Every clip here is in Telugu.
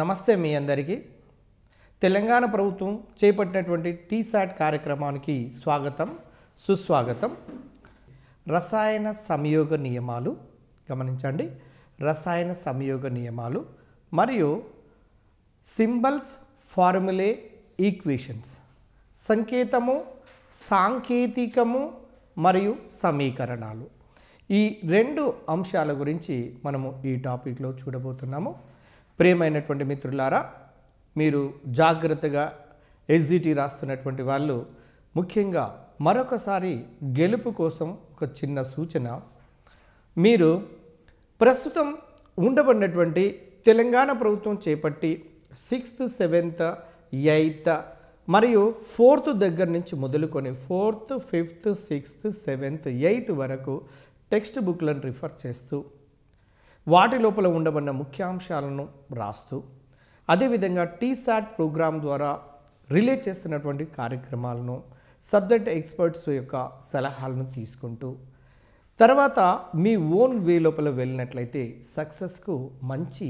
నమస్తే మీ అందరికీ. తెలంగాణ ప్రభుత్వం చేపట్టినటువంటి టీసాట్ కార్యక్రమానికి స్వాగతం, సుస్వాగతం. రసాయన సంయోగ నియమాలు గమనించండి. రసాయన సంయోగ నియమాలు మరియు సింబల్స్, ఫార్ములే, ఈక్వేషన్స్, సంకేతము, సాంకేతికము మరియు సమీకరణాలు. ఈ రెండు అంశాల గురించి మనము ఈ టాపిక్లో చూడబోతున్నాము. ప్రియమైనటువంటి మిత్రులారా, మీరు జాగ్రత్తగా ఎస్జిటి రాస్తున్నటువంటి వాళ్ళు ముఖ్యంగా మరొకసారి గెలుపు కోసం ఒక చిన్న సూచన. మీరు ప్రస్తుతం ఉండబడినటువంటి తెలంగాణ ప్రభుత్వం చేపట్టి 6th, 7th, 8th మరియు 4th దగ్గర నుంచి మొదలుకొని 4th, 5th, 6th, 7th, 8th వరకు టెక్స్ట్ బుక్లను రిఫర్ చేస్తూ వాటి లోపల ఉండబడిన ముఖ్యాంశాలను రాస్తూ అదేవిధంగా టీసాట్ ప్రోగ్రాం ద్వారా రిలే చేస్తున్నటువంటి కార్యక్రమాలను సబ్జెక్ట్ ఎక్స్పర్ట్స్ యొక్క సలహాలను తీసుకుంటూ తర్వాత మీ ఓన్ వే లోపల వెళ్ళినట్లయితే సక్సెస్కు మంచి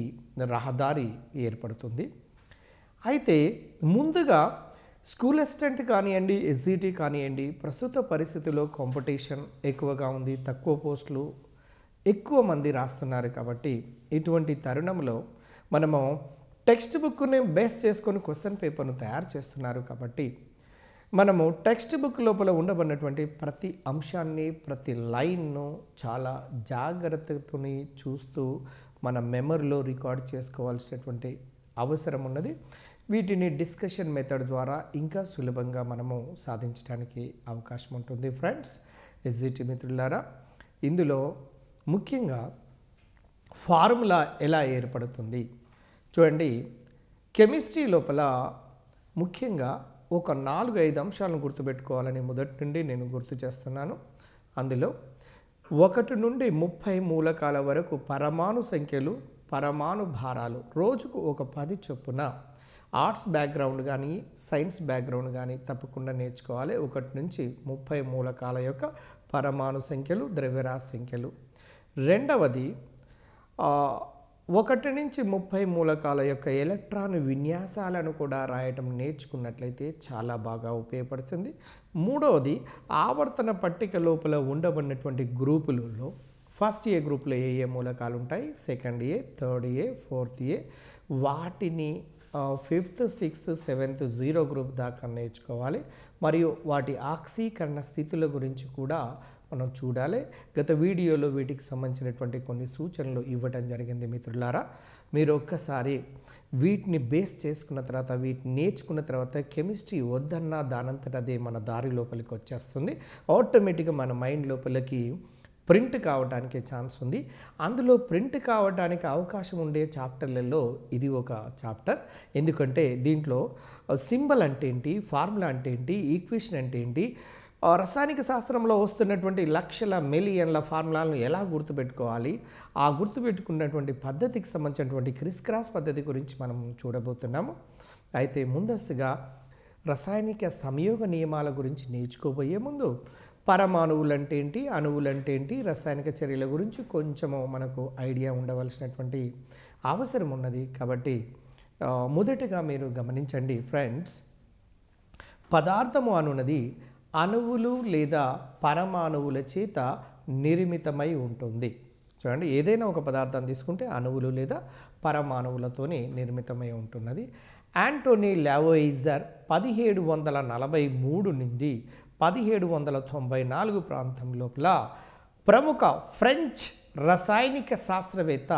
రహదారి ఏర్పడుతుంది. అయితే ముందుగా స్కూల్ అసిస్టెంట్ కానివ్వండి, ఎస్జిటి కానివ్వండి, ప్రస్తుత పరిస్థితిలో కాంపిటీషన్ ఎక్కువగా ఉంది. తక్కువ పోస్టులు, ఎక్కువ మంది రాస్తున్నారు. కాబట్టి ఇటువంటి తరుణంలో మనము టెక్స్ట్ బుక్ని బేస్ చేసుకొని క్వశ్చన్ పేపర్ను తయారు చేస్తున్నారు. కాబట్టి మనము టెక్స్ట్ బుక్ లోపల ఉండబడినటువంటి ప్రతి అంశాన్ని, ప్రతి లైన్ను చాలా జాగ్రత్తతో చూస్తూ మన మెమరీలో రికార్డ్ చేసుకోవాల్సినటువంటి అవసరం ఉన్నది. వీటిని డిస్కషన్ మెథడ్ ద్వారా ఇంకా సులభంగా మనము సాధించడానికి అవకాశం ఉంటుంది. ఫ్రెండ్స్, ఎస్జిటి మిత్రులారా, ఇందులో ముఖ్యంగా ఫార్ములా ఎలా ఏర్పడుతుంది చూడండి. కెమిస్ట్రీ లోపల ముఖ్యంగా ఒక 4-5 అంశాలను గుర్తుపెట్టుకోవాలని మొదటి నుండి నేను గుర్తు చేస్తున్నాను. అందులో 1 నుండి 30 మూలకాల వరకు పరమాణు సంఖ్యలు, పరమాణు భారాలు రోజుకు ఒక 10 చొప్పున ఆర్ట్స్ బ్యాక్గ్రౌండ్ కానీ, సైన్స్ బ్యాక్గ్రౌండ్ కానీ తప్పకుండా నేర్చుకోవాలి. 1 నుంచి 30 మూలకాల యొక్క పరమాణు సంఖ్యలు, ద్రవ్యరాశి సంఖ్యలు. రెండవది 1 నుంచి 30 మూలకాల యొక్క ఎలక్ట్రాన్ విన్యాసాలను కూడా రాయటం నేర్చుకున్నట్లయితే చాలా బాగా ఉపయోగపడుతుంది. మూడవది ఆవర్తన పట్టిక లోపల ఉండబడినటువంటి గ్రూపులలో ఫస్ట్ ఏ గ్రూప్లో ఏ మూలకాలు ఉంటాయి, సెకండ్ ఏ, థర్డ్ ఏ, ఫోర్త్ ఏ, వాటిని 5th, 6th, 7th 0 గ్రూప్ దాకా నేర్చుకోవాలి. మరియు వాటి ఆక్సీకరణ స్థితుల గురించి కూడా మనం చూడాలి. గత వీడియోలో వీటికి సంబంధించినటువంటి కొన్ని సూచనలు ఇవ్వటం జరిగింది. మిత్రులారా, మీరు ఒక్కసారి వీటిని బేస్ చేసుకున్న తర్వాత, వీటిని నేర్చుకున్న తర్వాత కెమిస్ట్రీ వద్దన్నా దానంతట అదే మన దారి లోపలికి వచ్చేస్తుంది. ఆటోమేటిక్గా మన మైండ్ లోపలికి ప్రింట్ కావడానికి ఛాన్స్ ఉంది. అందులో ప్రింట్ కావడానికి అవకాశం ఉండే చాప్టర్లలో ఇది ఒక చాప్టర్. ఎందుకంటే దీంట్లో సింబల్ అంటే ఏంటి, ఫార్ములా అంటే ఏంటి, ఈక్వేషన్ అంటే ఏంటి, రసాయనిక శాస్త్రంలో వస్తున్నటువంటి లక్షల మిలియన్ల ఫార్ములాలను ఎలా గుర్తుపెట్టుకోవాలి, ఆ గుర్తుపెట్టుకున్నటువంటి పద్ధతికి సంబంధించినటువంటి క్రిస్ క్రాస్ పద్ధతి గురించి మనం చూడబోతున్నాము. అయితే ముందస్తుగా రసాయనిక సంయోగ నియమాల గురించి నేర్చుకోబోయే ముందు పరమాణువులు అంటే ఏంటి, అణువులు అంటే ఏంటి, రసాయనిక చర్యల గురించి కొంచెము మనకు ఐడియా ఉండవలసినటువంటి అవసరం ఉన్నది. కాబట్టి మొదటగా మీరు గమనించండి ఫ్రెండ్స్, పదార్థము అనున్నది అణువులు లేదా పరమాణువుల చేత నిర్మితమై ఉంటుంది. చూడండి, ఏదైనా ఒక పదార్థాన్ని తీసుకుంటే అణువులు లేదా పరమాణువులతోనే నిర్మితమై ఉంటున్నది. యాంటోనీ లావోయిజర్ 1743 నుండి 1794 ప్రాంతం లోపల ప్రముఖ ఫ్రెంచ్ రసాయనిక శాస్త్రవేత్త.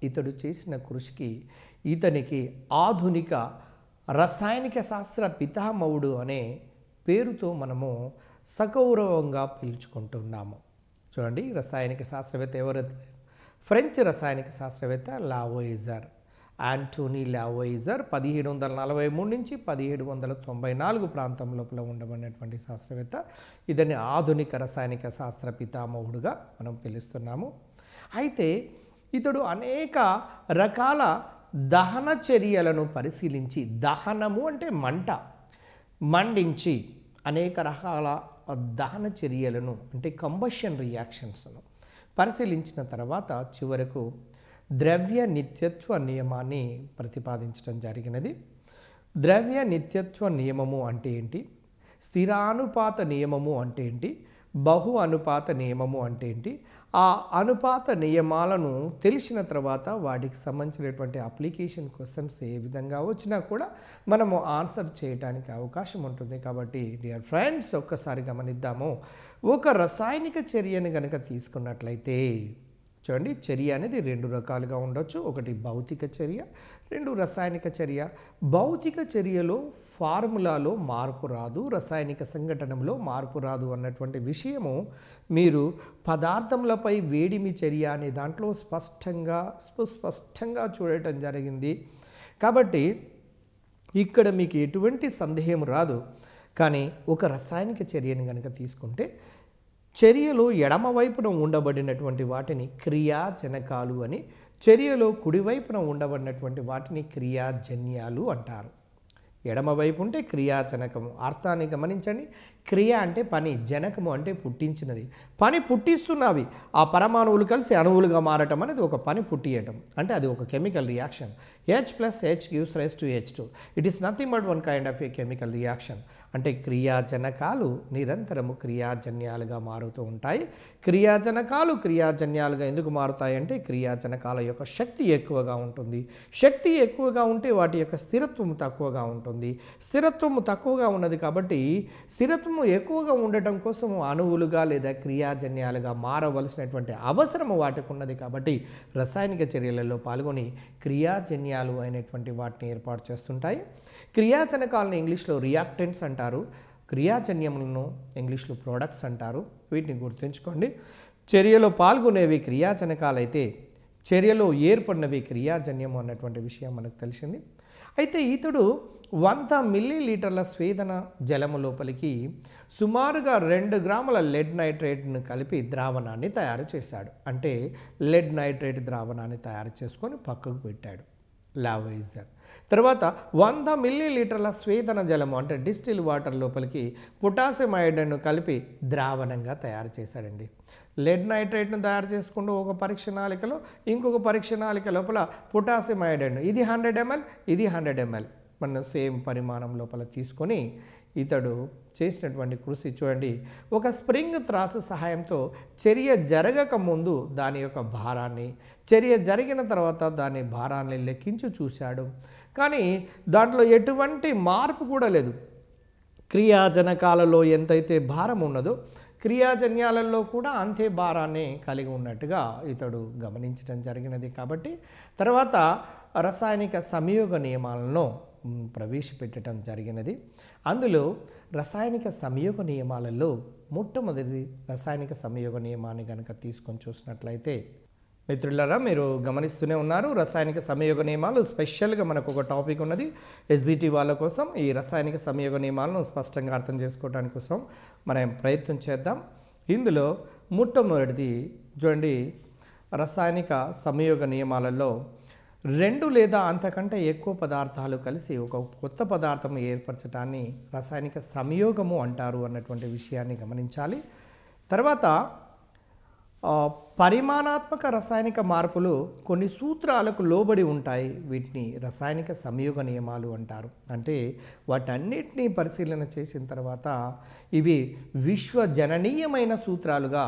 ఇతడు చేసిన కృషికి ఇతనికి ఆధునిక రసాయనిక శాస్త్ర పితామహుడు అనే పేరుతో మనము సగౌరవంగా పిలుచుకుంటున్నాము. చూడండి, రసాయనిక శాస్త్రవేత్త ఎవరు? ఫ్రెంచ్ రసాయనిక శాస్త్రవేత్త లావోయిజర్, యాంటోనీ లావోయిజర్ 1743 నుంచి 1794 ప్రాంతం లోపల ఉండబడినటువంటి శాస్త్రవేత్త. ఇతని ఆధునిక రసాయనిక శాస్త్ర పితామహుడుగా మనం పిలుస్తున్నాము. అయితే ఇతడు అనేక రకాల దహన చర్యలను పరిశీలించి, దహనము అంటే మంట, మండించి అనేక రకాల దహన చర్యలను అంటే కంబషన్ రియాక్షన్స్ను పరిశీలించిన తర్వాత చివరకు ద్రవ్య నిత్యత్వ నియమాన్ని ప్రతిపాదించడం జరిగినది. ద్రవ్య నిత్యత్వ నియమము అంటే ఏంటి, స్థిరానుపాత నియమము అంటే ఏంటి, బహు అనుపాత నియమము అంటే ఏంటి, ఆ అనుపాత నియమాలను తెలిసిన తర్వాత వాటికి సంబంధించినటువంటి అప్లికేషన్ క్వశ్చన్స్ ఏ విధంగా వచ్చినా కూడా మనము ఆన్సర్ చేయడానికి అవకాశం ఉంటుంది. కాబట్టి డియర్ ఫ్రెండ్స్, ఒక్కసారి గమనిద్దాము. ఒక రసాయనిక చర్యను కనుక తీసుకున్నట్లయితే చూడండి, చర్య అనేది రెండు రకాలుగా ఉండొచ్చు. ఒకటి భౌతిక చర్య, రెండు రసాయనిక చర్య. భౌతిక చర్యలో ఫార్ములాలో మార్పు రాదు, రసాయనిక సంఘటనలో మార్పు రాదు అన్నటువంటి విషయము మీరు పదార్థములపై వేడిమి చర్య అనే దాంట్లో స్పష్టంగా చూడటం జరిగింది. కాబట్టి ఇక్కడ మీకు ఎటువంటి సందేహం రాదు. కానీ ఒక రసాయనిక చర్యను కనుక తీసుకుంటే చర్యలో ఎడమవైపున ఉండబడినటువంటి వాటిని క్రియాజనకాలు అని, చర్యలో కుడివైపున ఉండబడినటువంటి వాటిని క్రియాజన్యాలు అంటారు. ఎడమవైపు ఉంటే క్రియాజనకము. అర్థాన్ని గమనించండి. క్రియ అంటే పని, జనకము అంటే పుట్టించినది. పని పుట్టిస్తున్నవి ఆ పరమాణువులు కలిసి అణువులుగా మారటం అనేది ఒక పని పుట్టియటం, అంటే అది ఒక chemical reaction. H plus H gives rise to H2. It is nothing but one kind of a chemical reaction. అంటే క్రియాజనకాలు నిరంతరము క్రియాజన్యాలుగా మారుతూ ఉంటాయి. క్రియాజనకాలు క్రియాజన్యాలుగా ఎందుకు మారుతాయి అంటే క్రియాజనకాల యొక్క శక్తి ఎక్కువగా ఉంటుంది. శక్తి ఎక్కువగా ఉంటే వాటి యొక్క స్థిరత్వం తక్కువగా ఉంటుంది. స్థిరత్వం తక్కువగా ఉన్నది కాబట్టి స్థిరత్వం ఎక్కువగా ఉండటం కోసం అణువులుగా లేదా క్రియాజన్యాలుగా మారవలసినటువంటి అవసరం వాటికి ఉన్నది. కాబట్టి రసాయనిక చర్యలలో పాల్గొని క్రియాజన్యాలు అయినటువంటి వాటిని ఏర్పాటు చేస్తుంటాయి. క్రియాజనకాలను ఇంగ్లీష్లో రియాక్టెంట్స్ అంటారు, క్రియాజన్యములను ఇంగ్లీష్లో ప్రోడక్ట్స్ అంటారు. వీటిని గుర్తుంచుకోండి. చర్యలో పాల్గొనేవి క్రియాజనకాలైతే చర్యలో ఏర్పడినవి క్రియాజన్యము అన్నటువంటి విషయం మనకు తెలిసింది. అయితే ఇతడు 100 మిల్లీలీటర్ల స్వేదన జలము లోపలికి సుమారుగా 2 గ్రాముల లెడ్ నైట్రేట్ను కలిపి ద్రావణాన్ని తయారు చేశాడు. అంటే లెడ్ నైట్రేట్ ద్రావణాన్ని తయారు చేసుకొని పక్కకు పెట్టాడు లావైజర్. తర్వాత 100 మిల్లీలీటర్ల స్వేదన జలము అంటే డిస్టిల్ వాటర్ లోపలికి పొటాషియం అయోడైడ్ను కలిపి ద్రావణంగా తయారు చేశాడండి. లెడ్ నైట్రేట్ను తయారు చేసుకుంటూ ఒక పరీక్ష నాళికలో ఇంకొక పరీక్ష నాళిక లోపల పొటాషియం అయోడైడ్ను, ఇది 100 ml, ఇది 100 ml మన సేమ్ పరిమాణం లోపల తీసుకొని ఇతడు చేసినటువంటి కృషి చూడండి. ఒక స్ప్రింగ్ త్రాసు సహాయంతో చర్య జరగక ముందు దాని యొక్క భారాన్ని, చర్య జరిగిన తర్వాత దాని భారాన్ని లెక్కించి చూశాడు. కానీ దాంట్లో ఎటువంటి మార్పు కూడా లేదు. క్రియాజనకాలలో ఎంతైతే భారం ఉన్నదో క్రియాజన్యాలలో కూడా అంతే భారాన్ని కలిగి ఉన్నట్టుగా ఇతడు గమనించడం జరిగినది. కాబట్టి తర్వాత రసాయనిక సంయోగ నియమాలను ప్రవేశపెట్టడం జరిగినది. అందులో రసాయనిక సంయోగ నియమాలలో మొట్టమొదటి రసాయనిక సంయోగ నియమాన్ని కనుక తీసుకొని చూసినట్లయితే మిత్రులారా, మీరు గమనిస్తూనే ఉన్నారు. రసాయనిక సంయోగ నియమాలు స్పెషల్గా మనకు ఒక టాపిక్ ఉన్నది ఎస్జిటి వాళ్ళ కోసం. ఈ రసాయనిక సంయోగ నియమాలను స్పష్టంగా అర్థం చేసుకోవడానికి కోసం మనం ప్రయత్నం చేద్దాం. ఇందులో మొట్టమొదటిది చూడండి, రసాయనిక సంయోగ నియమాలలో 2 లేదా అంతకంటే ఎక్కువ పదార్థాలు కలిసి ఒక కొత్త పదార్థం ఏర్పరచడాన్ని రసాయనిక సంయోగము అంటారు అన్నటువంటి విషయాన్ని గమనించాలి. తర్వాత పరిమాణాత్మక రసాయనిక మార్పులు కొన్ని సూత్రాలకు లోబడి ఉంటాయి. వీటిని రసాయనిక సంయోగ నియమాలు అంటారు. అంటే వాటన్నిటినీ పరిశీలన చేసిన తర్వాత ఇవి విశ్వజననీయమైన సూత్రాలుగా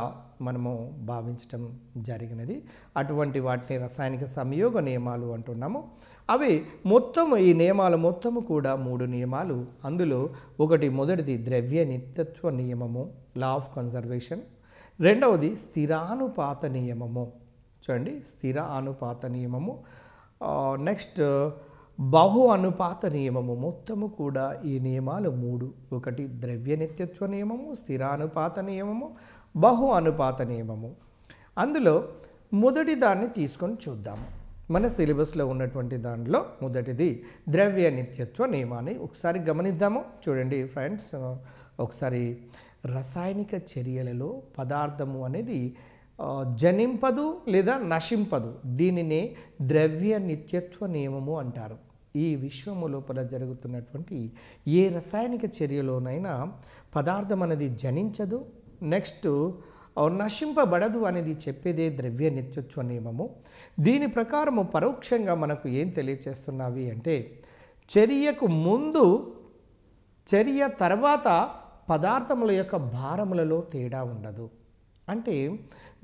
మనము భావించటం జరిగినది. అటువంటి వాటిని రసాయనిక సంయోగ నియమాలు అంటున్నాము. అవి మొత్తము ఈ నియమాలు మొత్తము కూడా 3 నియమాలు. అందులో మొదటిది ద్రవ్య నిత్యత్వ నియమము, లా ఆఫ్ కన్జర్వేషన్. రెండవది స్థిరానుపాత నియమము, చూడండి స్థిర అనుపాత నియమము. నెక్స్ట్ బహు అనుపాత నియమము. మొత్తము కూడా ఈ నియమాలు 3. ఒకటి ద్రవ్య నిత్యత్వ నియమము, స్థిరానుపాత నియమము, బహు అనుపాత నియమము. అందులో మొదటి దాన్ని తీసుకొని చూద్దాము. మన సిలబస్లో ఉన్నటువంటి దాంట్లో మొదటిది ద్రవ్య నిత్యత్వ నియమాన్ని ఒకసారి గమనిద్దాము. చూడండి ఫ్రెండ్స్, ఒకసారి రసాయనిక చర్యలలో పదార్థము అనేది జనింపదు లేదా నశింపదు. దీనినే ద్రవ్య నిత్యత్వ నియమము అంటారు. ఈ విశ్వము లోపల జరుగుతున్నటువంటి ఏ రసాయనిక చర్యలోనైనా పదార్థం అనేది జనించదు, నెక్స్ట్ నశింపబడదు అనేది చెప్పేదే ద్రవ్య నిత్యత్వ నియమము. దీని ప్రకారము పరోక్షంగా మనకు ఏం తెలియచేస్తున్నవి అంటే చర్యకు ముందు చర్య తర్వాత పదార్థముల యొక్క భారములలో తేడా ఉండదు. అంటే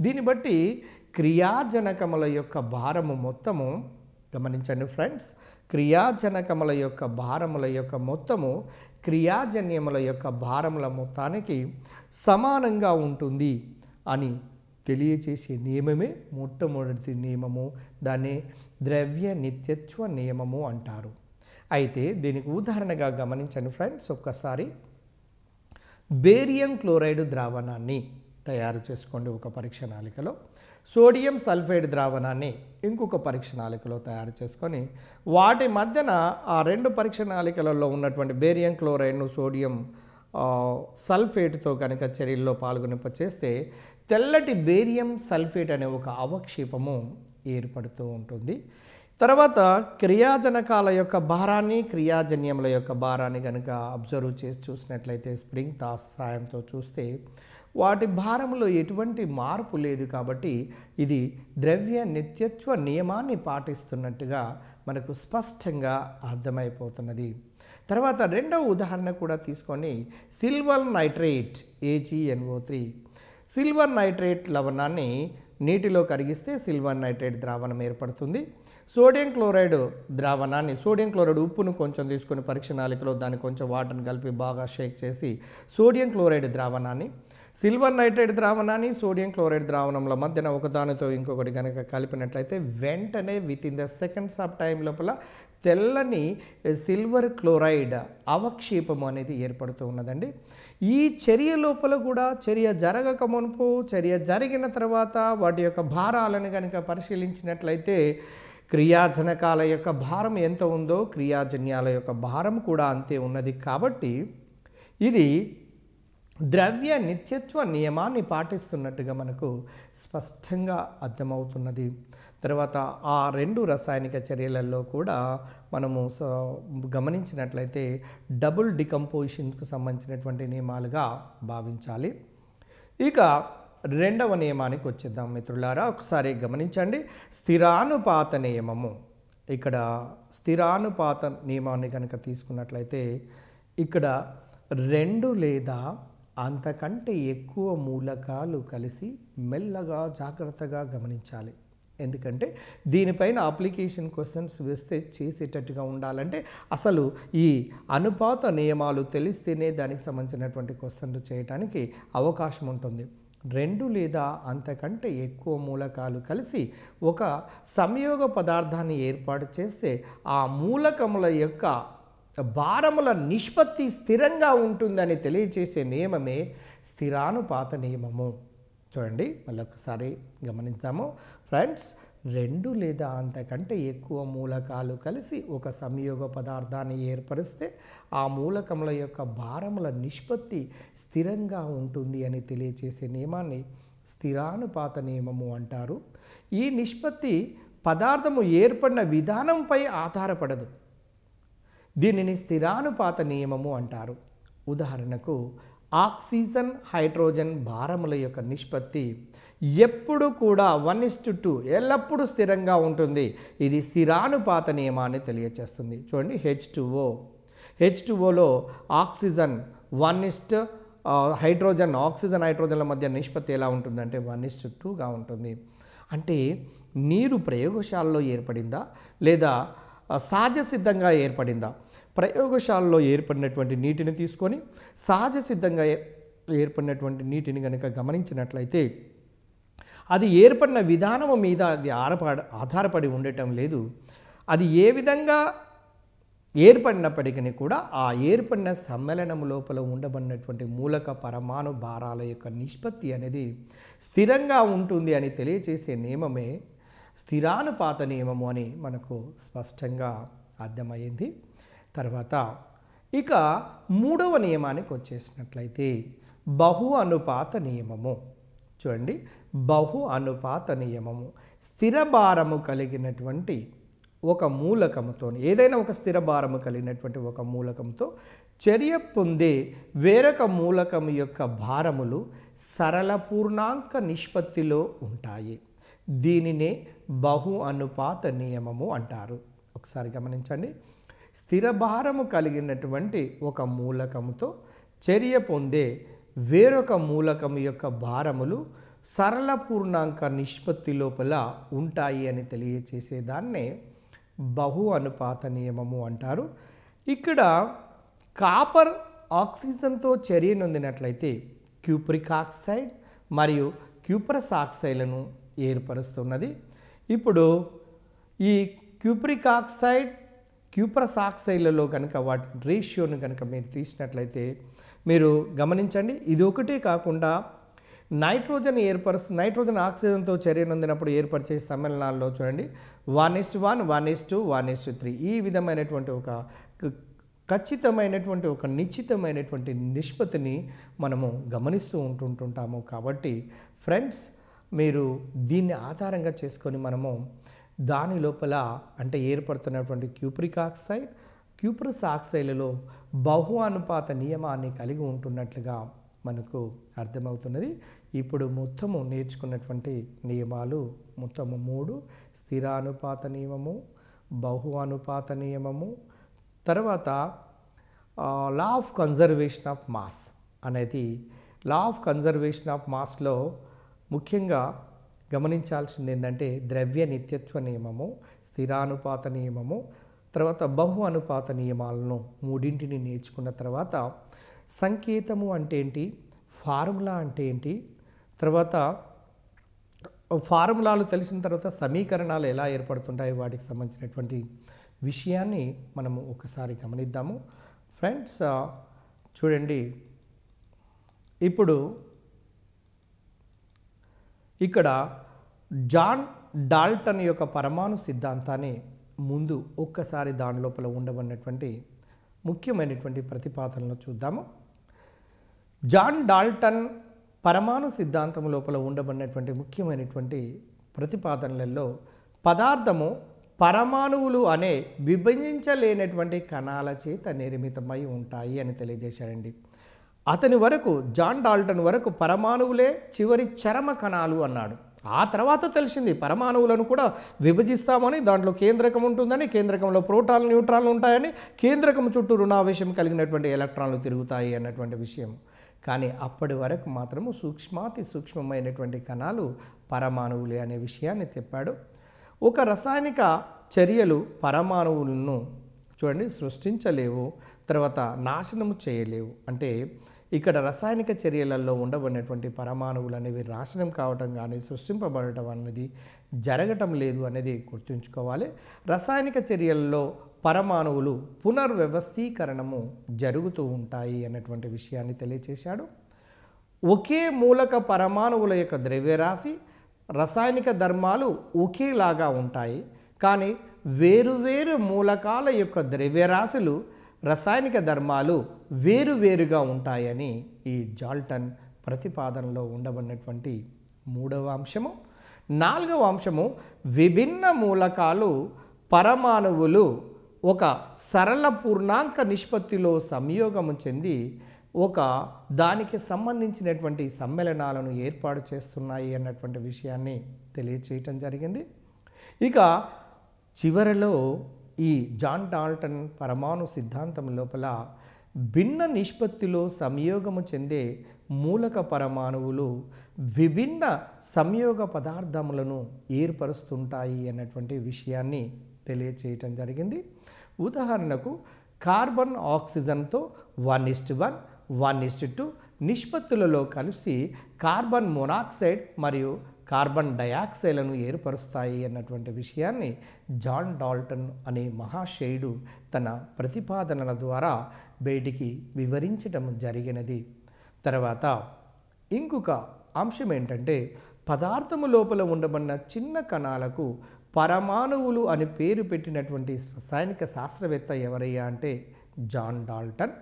దీన్ని బట్టి క్రియాజనకముల యొక్క భారము మొత్తము గమనించండి ఫ్రెండ్స్, క్రియాజనకముల యొక్క భారముల యొక్క మొత్తము క్రియాజన్యముల యొక్క భారముల మొత్తానికి సమానంగా ఉంటుంది అని తెలియచేసే నియమమే మొట్టమొదటి నియమము. దాన్ని ద్రవ్య నిత్యత్వ నియమము అంటారు. అయితే దీనికి ఉదాహరణగా గమనించండి ఫ్రెండ్స్, ఒక్కసారి బేరియం క్లోరైడ్ ద్రావణాన్ని తయారు చేసుకోండి ఒక పరీక్ష నాళికలో, సోడియం సల్ఫైడ్ ద్రావణాన్ని ఇంకొక పరీక్ష నాళికలో తయారు చేసుకొని వాటి మధ్యన ఆ రెండు పరీక్ష నాళికలలో ఉన్నటువంటి బేరియం క్లోరైడ్ను సోడియం సల్ఫేట్తో కనుక చర్యల్లో పాల్గొనింపచేస్తే తెల్లటి బేరియం సల్ఫేట్ అనే ఒక అవక్షేపము ఏర్పడుతూ ఉంటుంది. తర్వాత క్రియాజనకాల యొక్క భారాన్ని, క్రియాజన్యముల యొక్క భారాన్ని కనుక అబ్జర్వ్ చేసి చూసినట్లయితే స్ప్రింగ్ తాస్ సాయంతో చూస్తే వాటి భారములో ఎటువంటి మార్పు లేదు. కాబట్టి ఇది ద్రవ్య నిత్యత్వ నియమాన్ని పాటిస్తున్నట్టుగా మనకు స్పష్టంగా అర్థమైపోతున్నది. తర్వాత రెండవ ఉదాహరణ కూడా తీసుకొని silver nitrate AgNO3. Silver nitrate లవణాన్ని నీటిలో కరిగిస్తే సిల్వర్ నైట్రేట్ ద్రావణం ఏర్పడుతుంది. సోడియం క్లోరైడ్ ద్రావణాన్ని, సోడియం క్లోరైడ్ ఉప్పును కొంచెం తీసుకొని పరీక్ష నాళికలో దాన్ని కొంచెం వాటర్ని కలిపి బాగా షేక్ చేసి సోడియం క్లోరైడ్ ద్రావణాన్ని, సిల్వర్ నైట్రేట్ ద్రావణాన్ని సోడియం క్లోరైడ్ ద్రావణంల మధ్యన ఒకదానితో ఇంకొకటి కనుక కలిపినట్లయితే వెంటనే with in the seconds of time లోపల తెల్లని సిల్వర్ క్లోరైడ్ అవక్షేపము అనేది ఏర్పడుతూ ఉన్నదండి. ఈ చర్య లోపల కూడా చర్య జరగక మునుపు, చర్య జరిగిన తర్వాత వాటి యొక్క భారాలను కనుక పరిశీలించినట్లయితే క్రియాజనకాల యొక్క భారం ఎంత ఉందో క్రియాజన్యాల యొక్క భారం కూడా అంతే ఉన్నది. కాబట్టి ఇది ద్రవ్య నిత్యత్వ నియమాన్ని పాటిస్తున్నట్టుగా మనకు స్పష్టంగా అర్థమవుతున్నది. తర్వాత ఆ రెండు రసాయనిక చర్యలలో కూడా మనము గమనించినట్లయితే డబుల్ డికంపోజిషన్కు సంబంధించినటువంటి నియమాలుగా భావించాలి. ఇక రెండవ నియమానికి వచ్చేద్దాం మిత్రులారా. ఒకసారి గమనించండి, స్థిరానుపాత నియమము. ఇక్కడ స్థిరానుపాత నియమాన్ని కనుక తీసుకున్నట్లయితే ఇక్కడ రెండు లేదా అంతకంటే ఎక్కువ మూలకాలు కలిసి మెల్లగా జాగ్రత్తగా గమనించాలి. ఎందుకంటే దీనిపైన అప్లికేషన్ క్వశ్చన్స్ వేస్తే చేసేటట్టుగా ఉండాలంటే అసలు ఈ అనుపాత నియమాలు తెలిస్తేనే దానికి సంబంధించినటువంటి క్వశ్చన్లు చేయడానికి అవకాశం ఉంటుంది. రెండు లేదా అంతకంటే ఎక్కువ మూలకాలు కలిసి ఒక సంయోగ పదార్థాన్ని ఏర్పాటు చేస్తే ఆ మూలకముల యొక్క భారముల నిష్పత్తి స్థిరంగా ఉంటుందని తెలియచేసే నియమమే స్థిరానుపాత నియమము. చూడండి, మళ్ళొకసారి గమనిద్దాము ఫ్రెండ్స్. రెండు లేదా అంతకంటే ఎక్కువ మూలకాలు కలిసి ఒక సంయోగ పదార్థాన్ని ఏర్పరిస్తే ఆ మూలకముల యొక్క భారముల నిష్పత్తి స్థిరంగా ఉంటుంది అని తెలియచేసే నియమాన్ని స్థిరానుపాత నియమము అంటారు. ఈ నిష్పత్తి పదార్థము ఏర్పడిన విధానంపై ఆధారపడదు. దీనిని స్థిరానుపాత నియమము అంటారు. ఉదాహరణకు ఆక్సిజన్, హైడ్రోజన్ భారముల యొక్క నిష్పత్తి ఎప్పుడు కూడా 1:2 ఎల్లప్పుడూ స్థిరంగా ఉంటుంది. ఇది స్థిరానుపాత నియమాన్ని తెలియచేస్తుంది. చూడండి, H2Oలో ఆక్సిజన్ 1 హైడ్రోజన్, ఆక్సిజన్ హైడ్రోజన్ల మధ్య నిష్పత్తి ఎలా ఉంటుందంటే 1:2గా ఉంటుంది. అంటే నీరు ప్రయోగశాలలో ఏర్పడిందా లేదా సహజ సిద్ధంగా ఏర్పడిందా? ప్రయోగశాలలో ఏర్పడినటువంటి నీటిని తీసుకొని సహజ సిద్ధంగా ఏర్పడినటువంటి నీటిని కనుక గమనించినట్లయితే అది ఏర్పడిన విధానము మీద అది ఆధారపడి ఉండటం లేదు. అది ఏ విధంగా ఏర్పడినప్పటికీ కూడా ఆ ఏర్పడిన సమ్మేళనం లోపల ఉండబడినటువంటి మూలక పరమాణు భారాల యొక్క నిష్పత్తి అనేది స్థిరంగా ఉంటుంది అని తెలియచేసే నియమమే స్థిరానుపాత నియమము అని మనకు స్పష్టంగా అర్థమైంది. తర్వాత ఇక మూడవ నియమానికి వచ్చేసినట్లయితే బహు అనుపాత నియమము. చూడండి, బహు అనుపాత నియమము స్థిర భారము కలిగినటువంటి ఒక మూలకంతో, ఏదైనా ఒక స్థిర భారము కలిగినటువంటి ఒక మూలకంతో చర్య పొందే వేరొక మూలకం యొక్క భారములు సరళ పూర్ణాంక నిష్పత్తిలో ఉంటాయి. దీనినే బహు అనుపాత నియమము అంటారు. ఒకసారి గమనించండి. స్థిర భారము కలిగినటువంటి ఒక మూలకముతో చర్య పొందే వేరొక మూలకం యొక్క భారములు సరళ పూర్ణాంక నిష్పత్తి లోపల ఉంటాయి అని తెలియచేసేదాన్నే బహు అనుపాత నియమము అంటారు. ఇక్కడ కాపర్ ఆక్సిజన్తో చర్య నొందినట్లయితే క్యూప్రిక్ ఆక్సైడ్ మరియు క్యూప్రస్ ఆక్సైడ్లను ఏర్పరుస్తున్నది. ఇప్పుడు ఈ క్యూప్రిక్ ఆక్సైడ్ క్యూప్రస్ ఆక్సైడ్లలో కనుక వాటి రేషియోను కనుక మీరు తీసినట్లయితే మీరు గమనించండి, ఇది ఒకటే కాకుండా నైట్రోజన్ ఆక్సిజన్తో చర్య నొందినప్పుడు ఏర్పరిచే సమ్మేళనాల్లో చూడండి 1:1, 1:2, 1:3 ఈ విధమైనటువంటి ఒక ఖచ్చితమైనటువంటి ఒక నిశ్చితమైనటువంటి నిష్పత్తిని మనము గమనిస్తూ ఉంటుంటాము. కాబట్టి ఫ్రెండ్స్, మీరు దీన్ని ఆధారంగా చేసుకొని మనము దాని లోపల అంటే ఏర్పడుతున్నటువంటి క్యూప్రిక్ ఆక్సైడ్ క్యూప్రస్ ఆక్సైడ్లలో బహు అనుపాత నియమాన్ని కలిగి ఉంటున్నట్లుగా మనకు అర్థమవుతున్నది. ఇప్పుడు మొత్తము నేర్చుకున్నటువంటి నియమాలు మొత్తము 3: స్థిరానుపాత నియమము, బహు అనుపాత నియమము, తర్వాత law of conservation of mass అనేది. లా ఆఫ్ కన్జర్వేషన్ ఆఫ్ మాస్లో ముఖ్యంగా గమనించాల్సింది ఏంటంటే ద్రవ్య నిత్యత్వ నియమము, స్థిరానుపాత నియమము, తర్వాత బహు అనుపాత నియమాలను మూడింటిని నేర్చుకున్న తర్వాత సంకేతము అంటే ఏంటి, ఫార్ములా అంటే ఏంటి, తర్వాత ఫార్ములాలు తెలిసిన తర్వాత సమీకరణాలు ఎలా ఏర్పడుతుంటాయి వాటికి సంబంధించినటువంటి విషయాన్ని మనము ఒకసారి గమనిద్దాము. ఫ్రెండ్స్, చూడండి, ఇప్పుడు ఇక్కడ జాన్ డాల్టన్ యొక్క పరమాణు సిద్ధాంతాన్ని ముందు ఒక్కసారి దాని లోపల ఉండబడినటువంటి ముఖ్యమైనటువంటి ప్రతిపాదనలు చూద్దాము. జాన్ డాల్టన్ పరమాణు సిద్ధాంతం లోపల ఉండబడినటువంటి ముఖ్యమైనటువంటి ప్రతిపాదనలలో పదార్థము పరమాణువులు అనే విభజించలేనటువంటి కణాల చేత నిర్మితమై ఉంటాయి అని తెలియజేశారండి. అతని వరకు, జాన్ డాల్టన్ వరకు పరమాణువులే చివరి చరమ కణాలు అన్నాడు. ఆ తర్వాత తెలిసింది పరమాణువులను కూడా విభజిస్తామని, దాంట్లో కేంద్రకం ఉంటుందని, కేంద్రకంలో ప్రోటాన్లు న్యూట్రాన్లు ఉంటాయని, కేంద్రకం చుట్టూ రుణావేశం కలిగినటువంటి ఎలక్ట్రాన్లు తిరుగుతాయి అన్నటువంటి విషయం. కానీ అప్పటి వరకు మాత్రము సూక్ష్మాతి సూక్ష్మమైనటువంటి కణాలు పరమాణువులే అనే విషయాన్ని చెప్పాడు. ఒక రసాయనిక చర్యలు పరమాణువులను చూడండి సృష్టించలేవు, తర్వాత నాశనము చేయలేవు. అంటే ఇక్కడ రసాయనిక చర్యలలో ఉండబడినటువంటి పరమాణువులు అనేవి నాశనం కావటం కానీ సృష్టింపబడటం అనేది జరగటం లేదు అనేది గుర్తుంచుకోవాలి. రసాయనిక చర్యలలో పరమాణువులు పునర్వ్యవస్థీకరణము జరుగుతూ ఉంటాయి అన్నటువంటి విషయాన్ని తెలియచేశాడు. ఒకే మూలక పరమాణువుల యొక్క ద్రవ్యరాశి రసాయనిక ధర్మాలు ఒకేలాగా ఉంటాయి, కానీ వేరువేరు మూలకాల యొక్క ద్రవ్యరాశులు రసాయనిక ధర్మాలు వేరువేరుగా ఉంటాయని ఈ జాల్టన్ ప్రతిపాదనలో ఉండబడినటువంటి 3వ అంశము. 4వ అంశము, విభిన్న మూలకాలు పరమాణువులు ఒక సరళ పూర్ణాంక నిష్పత్తిలో సంయోగము చెంది ఒక దానికి సంబంధించినటువంటి సమ్మేళనాలను ఏర్పాటు చేస్తున్నాయి అన్నటువంటి విషయాన్ని తెలియచేయటం జరిగింది. ఇక చివరలో ఈ జాన్ డాల్టన్ పరమాణు సిద్ధాంతం లోపల భిన్న నిష్పత్తిలో సంయోగము చెందే మూలక పరమాణువులు విభిన్న సంయోగ పదార్థములను ఏర్పరుస్తుంటాయి అన్నటువంటి విషయాన్ని తెలియచేయటం జరిగింది. ఉదాహరణకు కార్బన్ ఆక్సిజన్తో 1:1, 1:2 నిష్పత్తులలో కలిసి కార్బన్ మోనాక్సైడ్ మరియు కార్బన్ డయాక్సైడ్లను ఏర్పరుస్తాయి అన్నటువంటి విషయాన్ని జాన్ డాల్టన్ అనే మహాశయుడు తన ప్రతిపాదనల ద్వారా బయటికి వివరించడం జరిగినది. తర్వాత ఇంకొక అంశం ఏంటంటే పదార్థము లోపల ఉండబడిన చిన్న కణాలకు పరమాణువులు అని పేరు పెట్టినటువంటి రసాయనిక శాస్త్రవేత్త ఎవరయ్యా అంటే జాన్ డాల్టన్.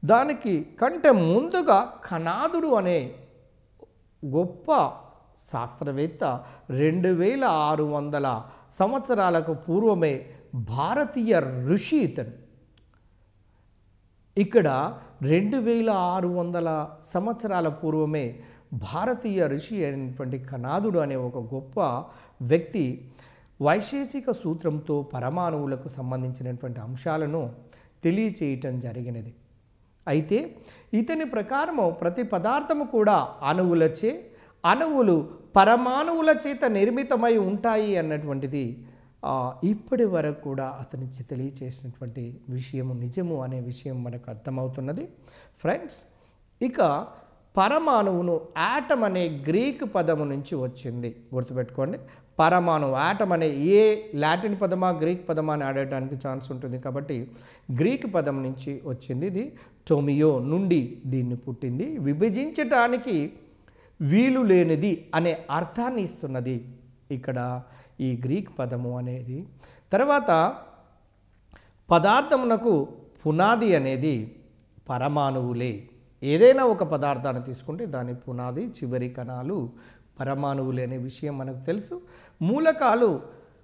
దానికి కంటే ముందుగా కణాదుడు అనే గొప్ప శాస్త్రవేత్త 2600 సంవత్సరాలకు పూర్వమే భారతీయ ఋషి ఇతను. ఇక్కడ 2600 సంవత్సరాల పూర్వమే భారతీయ ఋషి అయినటువంటి కణాదుడు అనే ఒక గొప్ప వ్యక్తి వైశేషిక సూత్రంతో పరమాణువులకు సంబంధించినటువంటి అంశాలను తెలియచేయటం జరిగినది. అయితే ఇతని ప్రకారము ప్రతి పదార్థము కూడా అణువులు పరమాణువుల చేత నిర్మితమై ఉంటాయి అన్నటువంటిది ఇప్పటి వరకు కూడా అతని తెలియచేసినటువంటి విషయము నిజము అనే విషయం మనకు అర్థమవుతున్నది. ఫ్రెండ్స్, ఇక పరమాణువును యాటమ్ అనే గ్రీక్ పదము నుంచి వచ్చింది. గుర్తుపెట్టుకోండి, పరమాణువు యాటమ్ అనే ఏ లాటిన్ పదమా గ్రీక్ పదమా అని ఆడటానికి ఛాన్స్ ఉంటుంది కాబట్టి గ్రీక్ పదం నుంచి వచ్చింది. ఇది టోమియో నుండి దీన్ని పుట్టింది. విభజించటానికి వీలు లేనిది అనే అర్థాన్ని ఇస్తున్నది ఇక్కడ ఈ గ్రీక్ పదము అనేది. తర్వాత పదార్థమునకు పునాది అనేది పరమాణువులే. ఏదైనా ఒక పదార్థాన్ని తీసుకుంటే దాని పునాది చివరి కణాలు పరమాణువులే అనే విషయం మనకు తెలుసు. మూలకాలు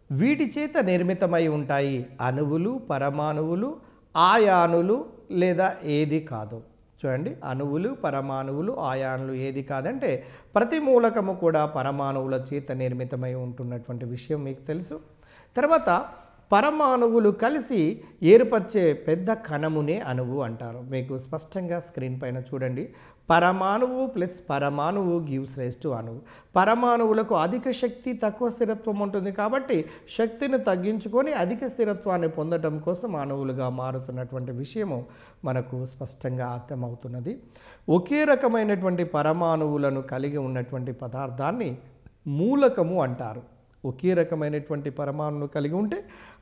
వీటి చేత నిర్మితమై ఉంటాయి. అణువులు, పరమాణువులు, ఆయానులు లేదా ఏది కాదు. చూడండి, అణువులు, పరమాణువులు, ఆయానులు ఏది కాదంటే ప్రతి మూలకము కూడా పరమాణువుల చేత నిర్మితమై ఉంటున్నటువంటి విషయం మీకు తెలుసు. తర్వాత పరమాణువులు కలిసి ఏర్పరిచే పెద్ద కణమునే అణువు అంటారు. మీకు స్పష్టంగా స్క్రీన్ పైన చూడండి. పరమాణువు ప్లస్ పరమాణువు గివ్స్ రైజ్ టు అణువు. పరమాణువులకు అధిక శక్తి తక్కువ స్థిరత్వం ఉంటుంది కాబట్టి శక్తిని తగ్గించుకొని అధిక స్థిరత్వాన్ని పొందడం కోసం అణువులుగా మారుతున్నటువంటి విషయము మనకు స్పష్టంగా అర్థమవుతున్నది. ఒకే రకమైనటువంటి పరమాణువులను కలిగి ఉన్నటువంటి పదార్థాన్ని మూలకము అంటారు. ఒకే రకమైనటువంటి పరమాణువును కలిగి ఉంటే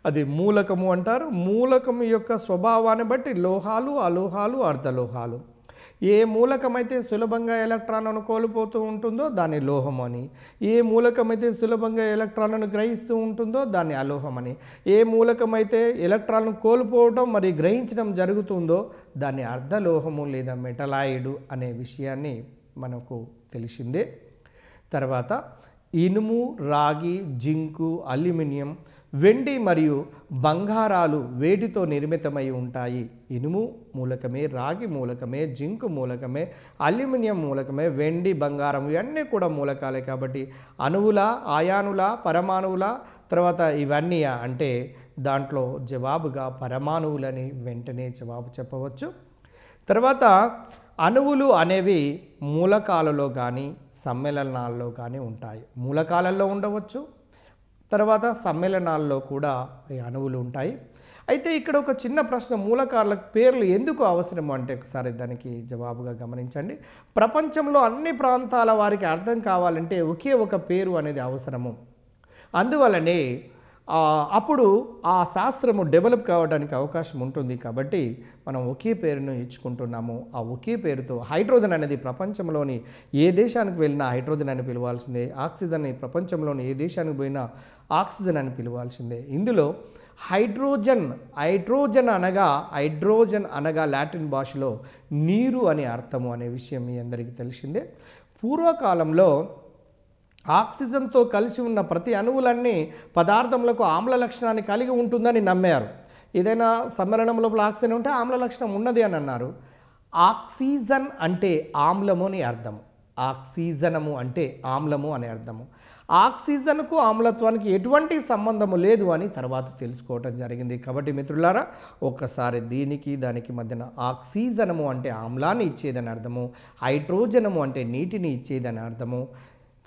అది మూలకము అంటారు. మూలకము యొక్క స్వభావాన్ని బట్టి లోహాలు, అలోహాలు, అర్ధలోహాలు. ఏ మూలకమైతే సులభంగా ఎలక్ట్రాన్లను కోల్పోతూ ఉంటుందో దాన్ని లోహం అని, ఏ మూలకమైతే సులభంగా ఎలక్ట్రాన్లను గ్రహిస్తూ ఉంటుందో దాన్ని అలోహం అని, ఏ మూలకమైతే ఎలక్ట్రాన్ను కోల్పోవడం మరి గ్రహించడం జరుగుతుందో దాన్ని అర్ధలోహము లేదా మెటలాయిడ్ అనే విషయాన్ని మనకు తెలిసిందే. తర్వాత ఇనుము, రాగి, జింకు, అల్యూమినియం, వెండి మరియు బంగారాలు వేటితో నిర్మితమై ఉంటాయి. ఇనుము మూలకమే, రాగి మూలకమే, జింకు మూలకమే, అల్యూమినియం మూలకమే, వెండి, బంగారం ఇవన్నీ కూడా మూలకాలే. కాబట్టి అణువుల, ఆయానుల, పరమాణువుల, తర్వాత ఇవన్నీ అంటే దాంట్లో జవాబుగా పరమాణువులని వెంటనే జవాబు చెప్పవచ్చు. తర్వాత అణువులు అనేవి మూలకాలలో కానీ సమ్మేళనాల్లో కానీ ఉంటాయి. మూలకాలలో ఉండవచ్చు, తర్వాత సమ్మేళనాల్లో కూడా ఈ అణువులు ఉంటాయి. అయితే ఇక్కడ ఒక చిన్న ప్రశ్న, మూలకాల పేర్లు ఎందుకు అవసరం అంటే ఒకసారి దానికి జవాబుగా గమనించండి. ప్రపంచంలో అన్ని ప్రాంతాల వారికి అర్థం కావాలంటే ఒకే ఒక పేరు అనేది అవసరము. అందువల్లనే అప్పుడు ఆ శాస్త్రము డెవలప్ కావడానికి అవకాశం ఉంటుంది. కాబట్టి మనం ఒకే పేరును ఇచ్చుకుంటున్నాము. ఆ ఒకే పేరుతో హైడ్రోజన్ అనేది ప్రపంచంలోని ఏ దేశానికి వెళ్ళినా హైడ్రోజన్ అని పిలవాల్సిందే. ఆక్సిజన్ని ప్రపంచంలోని ఏ దేశానికి పోయినా ఆక్సిజన్ అని పిలవాల్సిందే. ఇందులో హైడ్రోజన్ అనగా లాటిన్ భాషలో నీరు అనే అర్థము అనే విషయం మీ అందరికీ తెలిసిందే. పూర్వకాలంలో ఆక్సిజన్తో కలిసి ఉన్న ప్రతి అణువులన్నీ పదార్థములకు ఆమ్ల లక్షణాన్ని కలిగి ఉంటుందని నమ్మారు. ఏదైనా సమ్మేళనం లోపల ఆక్సిజన్ ఉంటే ఆమ్ల లక్షణం ఉన్నది అని అన్నారు. ఆక్సిజన్ అంటే ఆమ్లము అని అర్థము. ఆక్సిజనము అంటే ఆమ్లము అనే అర్థము. ఆక్సిజన్కు ఆమ్లత్వానికి ఎటువంటి సంబంధము లేదు అని తర్వాత తెలుసుకోవటం జరిగింది. కాబట్టి మిత్రులారా, ఒక్కసారి దీనికి దానికి మధ్యన ఆక్సిజనము అంటే ఆమ్లాన్ని ఇచ్చేదని అర్థము, హైడ్రోజనము అంటే నీటిని ఇచ్చేదని అర్థము.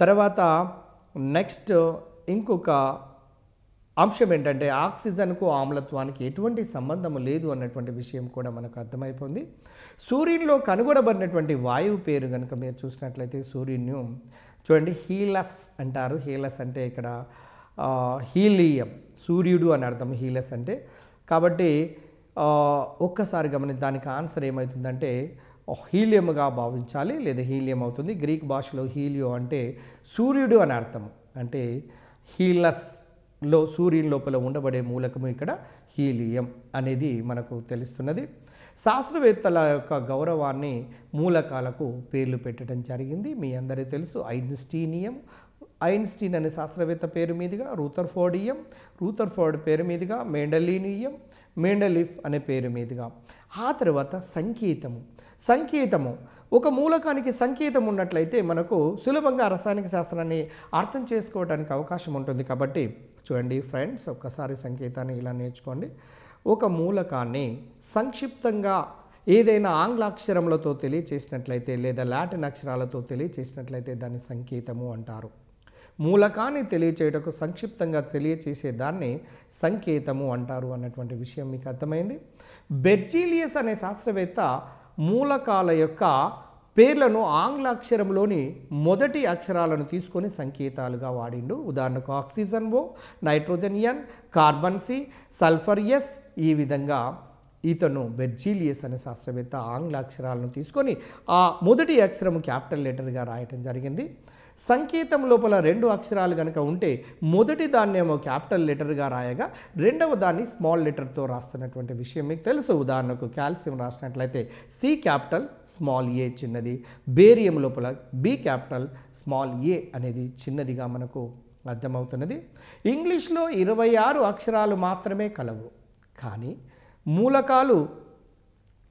తర్వాత నెక్స్ట్ ఇంకొక అంశం ఏంటంటే ఆక్సిజన్కు ఆమ్లత్వానికి ఎటువంటి సంబంధము లేదు అన్నటువంటి విషయం కూడా మనకు అర్థమైపోయింది. సూర్యునిలో కనుగొనబడినటువంటి వాయువు పేరు కనుక మీరు చూసినట్లయితే సూర్యుని చూడండి, హీలస్ అంటారు. హీలస్ అంటే ఇక్కడ హీలియం, సూర్యుడు అని అర్థం హీలస్ అంటే. కాబట్టి ఒక్కసారి గమనించి దానికి ఆన్సర్ ఏమవుతుందంటే హీలియంగా భావించాలి, లేదా హీలియం అవుతుంది. గ్రీక్ భాషలో హీలియో అంటే సూర్యుడు అని అర్థం. అంటే హీలస్ సూర్యుని లోపల ఉండబడే మూలకము ఇక్కడ హీలియం అనేది మనకు తెలుస్తున్నది. శాస్త్రవేత్తల యొక్క గౌరవాన్ని మూలకాలకు పేర్లు పెట్టడం జరిగింది. మీ అందరికీ తెలుసు ఐన్స్టీన్ అనే శాస్త్రవేత్త పేరు మీదుగా, రూథర్ఫోర్డ్ పేరు మీదుగా, మెండలీఫ్ అనే పేరు మీదుగా. ఆ తర్వాత సంకేతము ఒక మూలకానికి సంకేతం ఉన్నట్లయితే మనకు సులభంగా రసాయనిక శాస్త్రాన్ని అర్థం చేసుకోవడానికి అవకాశం ఉంటుంది. కాబట్టి చూడండి ఫ్రెండ్స్, ఒక్కసారి సంకేతాన్ని ఇలా నేర్చుకోండి. ఒక మూలకాన్ని సంక్షిప్తంగా ఏదైనా ఆంగ్ల అక్షరములతో తెలియచేసినట్లయితే లేదా లాటిన్ అక్షరాలతో తెలియచేసినట్లయితే దాన్ని సంకేతము అంటారు. మూలకాన్ని తెలియచేయటకు సంక్షిప్తంగా తెలియచేసే దాన్ని సంకేతము అంటారు అన్నటువంటి విషయం మీకు అర్థమైంది. బెర్జీలియస్ అనే శాస్త్రవేత్త మూలకాల యొక్క పేర్లను ఆంగ్ల అక్షరంలోని మొదటి అక్షరాలను తీసుకొని సంకేతాలుగా వాడిండు. ఉదాహరణకు oxygen O, nitrogen N, carbon C, sulphur S. ఈ విధంగా ఇతను బెర్జీలియస్ అనే శాస్త్రవేత్త ఆంగ్ల అక్షరాలను తీసుకొని ఆ మొదటి అక్షరం క్యాపిటల్ లెటర్గా రాయటం జరిగింది. సంకేతం లోపల 2 అక్షరాలు కనుక ఉంటే మొదటి దాన్నేమో క్యాపిటల్ లెటర్గా రాయగా రెండవ దాన్ని స్మాల్ లెటర్తో రాస్తున్నటువంటి విషయం మీకు తెలుసు. ఉదాహరణకు కాల్షియం రాసినట్లయితే C క్యాపిటల్, స్మాల్ a చిన్నది. బేరియం లోపల B క్యాపిటల్, స్మాల్ a అనేది చిన్నదిగా మనకు అర్థమవుతున్నది. ఇంగ్లీష్లో 26 అక్షరాలు మాత్రమే కలవు, కానీ మూలకాలు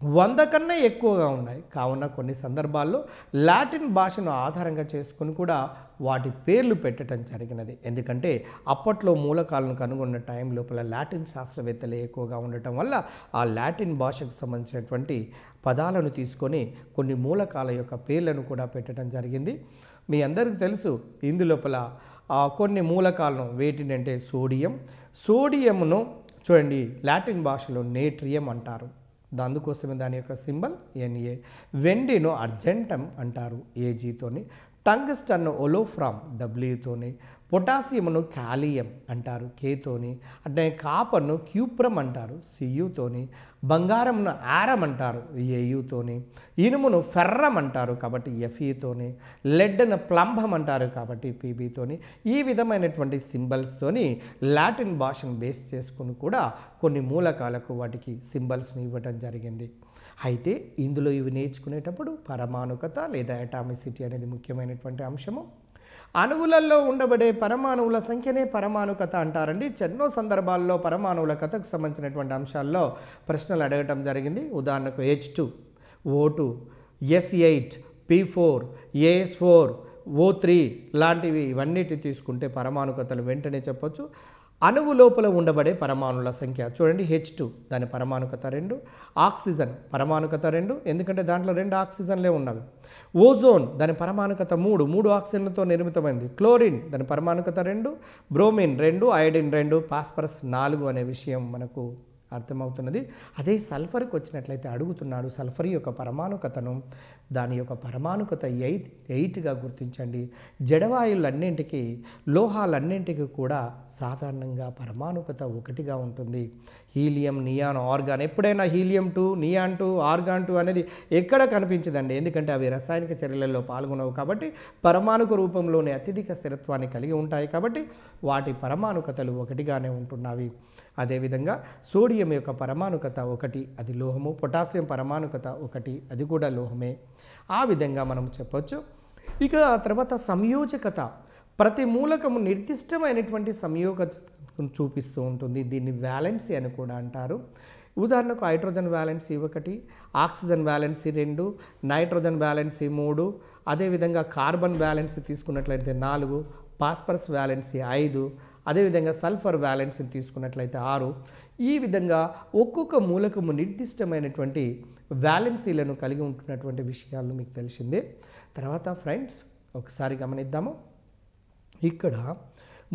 100 కన్నా ఎక్కువగా ఉన్నాయి. కావున కొన్ని సందర్భాల్లో లాటిన్ భాషను ఆధారంగా చేసుకుని కూడా వాటి పేర్లు పెట్టడం జరిగినది. ఎందుకంటే అప్పట్లో మూలకాలను కనుగొన్న టైం లోపల లాటిన్ శాస్త్రవేత్తలు ఎక్కువగా ఉండటం వల్ల ఆ లాటిన్ భాషకు సంబంధించినటువంటి పదాలను తీసుకొని కొన్ని మూలకాల యొక్క పేర్లను కూడా పెట్టడం జరిగింది. మీ అందరికీ తెలుసు ఇందులోపల కొన్ని మూలకాలను వేటినంటే సోడియంను చూడండి లాటిన్ భాషలో నేట్రియం అంటారు. అందుకోసమే దాని యొక్క సింబల్ Na. వెండిను అర్జెంటమ్ అంటారు Ag తోని. టంగ్స్టన్ ఒలోఫ్రామ్ W తోని. పొటాసియంను కాలియం అంటారు K తోని. అంటే కాపర్ను క్యూప్రమ్ అంటారు Cu తోని. బంగారంను ఆరం అంటారు Au తోని. ఇనుమును ఫెర్రం అంటారు కాబట్టి Fe తోని. లెడ్ను ప్లంబం అంటారు కాబట్టి Pb తోని. ఈ విధమైనటువంటి సింబల్స్తోని లాటిన్ భాషను బేస్ చేసుకుని కూడా కొన్ని మూలకాలకు వాటికి సింబల్స్ని ఇవ్వటం జరిగింది. అయితే ఇందులో ఇవి నేర్చుకునేటప్పుడు పరమాణుకత లేదా అటామిసిటీ అనేది ముఖ్యమైనటువంటి అంశము. అణువులలో ఉండబడే పరమాణువుల సంఖ్యనే పరమాణుకత అంటారండి. ఎన్నో సందర్భాల్లో పరమాణువుల కథకు సంబంధించినటువంటి అంశాల్లో ప్రశ్నలు అడగటం జరిగింది. ఉదాహరణకు H2, O2, S8, P4, AS4, O3 లాంటివి ఇవన్నిటి తీసుకుంటే పరమాణుకతలు వెంటనే చెప్పొచ్చు. అణువు లోపల ఉండబడే పరమాణుల సంఖ్య చూడండి. H2 దాని పరమాణుకత 2, ఆక్సిజన్ పరమాణుకత 2 ఎందుకంటే దాంట్లో 2 ఆక్సిజన్లే ఉన్నవి. ఓజోన్ దాని పరమాణుకత 3 ఆక్సిజన్లతో నిర్మితమైంది. క్లోరిన్ దాని పరమాణుకత 2, బ్రోమిన్ 2, అయోడిన్ 2, ఫాస్ఫరస్ 4 అనే విషయం మనకు అర్థమవుతున్నది. అదే సల్ఫర్కి వచ్చినట్లయితే అడుగుతున్నాడు సల్ఫర్ యొక్క పరమాణుకతను. దాని యొక్క పరమాణుకత 8గా గుర్తించండి. జడవాయువులన్నింటికి లోహాలన్నింటికి కూడా సాధారణంగా పరమాణుకత 1గా ఉంటుంది. హీలియం, నియాన్, ఆర్గాన్ ఎప్పుడైనా హీలియం 2, నియాన్ 2, ఆర్గాన్ 2 అనేది ఎక్కడ కనిపించదండి. ఎందుకంటే అవి రసాయనిక చర్యలలో పాల్గొనవు కాబట్టి పరమాణుక రూపంలోనే అత్యధిక స్థిరత్వాన్ని కలిగి ఉంటాయి కాబట్టి వాటి పరమాణుకతలు 1గానే ఉంటున్నవి. అదేవిధంగా సోడియం యొక్క పరమాణుకత 1, అది లోహము. పొటాషియం పరమాణుకత 1, అది కూడా లోహమే. ఆ విధంగా మనం చెప్పొచ్చు. ఇక ఆ తర్వాత సంయోజకత. ప్రతి మూలకము నిర్దిష్టమైనటువంటి సంయోగతను చూపిస్తూ ఉంటుంది. దీన్ని వ్యాలెన్సీ అని కూడా అంటారు. ఉదాహరణకు hydrogen valency 1, oxygen valency 2, nitrogen valency 3, అదేవిధంగా కార్బన్ వ్యాలెన్సీ తీసుకున్నట్లయితే 4, ఫాస్ఫరస్ వ్యాలెన్సీ 5, అదేవిధంగా సల్ఫర్ వ్యాలెన్సీని తీసుకున్నట్లయితే 6. ఈ విధంగా ఒక్కొక్క మూలకము నిర్దిష్టమైనటువంటి వ్యాలెన్సీలను కలిగి ఉంటున్నటువంటి విషయాలు మీకు తెలిసిందే. తర్వాత ఫ్రెండ్స్ ఒకసారి గమనిద్దాము. ఇక్కడ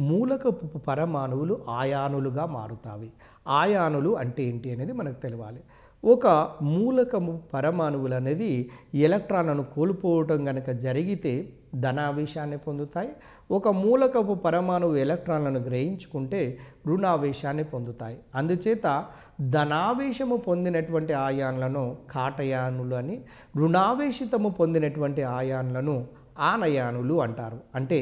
మూలకపు పరమాణువులు ఆయానులుగా మారుతాయి. ఆయానులు అంటే ఏంటి అనేది మనకు తెలియాలి. ఒక మూలకము పరమాణువులు అనేవి ఎలక్ట్రాన్లను కోల్పోవటం కనుక జరిగితే ధనావేశాన్ని పొందుతాయి. ఒక మూలకపు పరమాణువు ఎలక్ట్రాన్లను గ్రహించుకుంటే రుణావేశాన్ని పొందుతాయి. అందుచేత ధనావేశము పొందినటువంటి ఆయాన్లను కాటయానులు అని, రుణావేశితము పొందినటువంటి ఆయాన్లను ఆనయానులు అంటారు. అంటే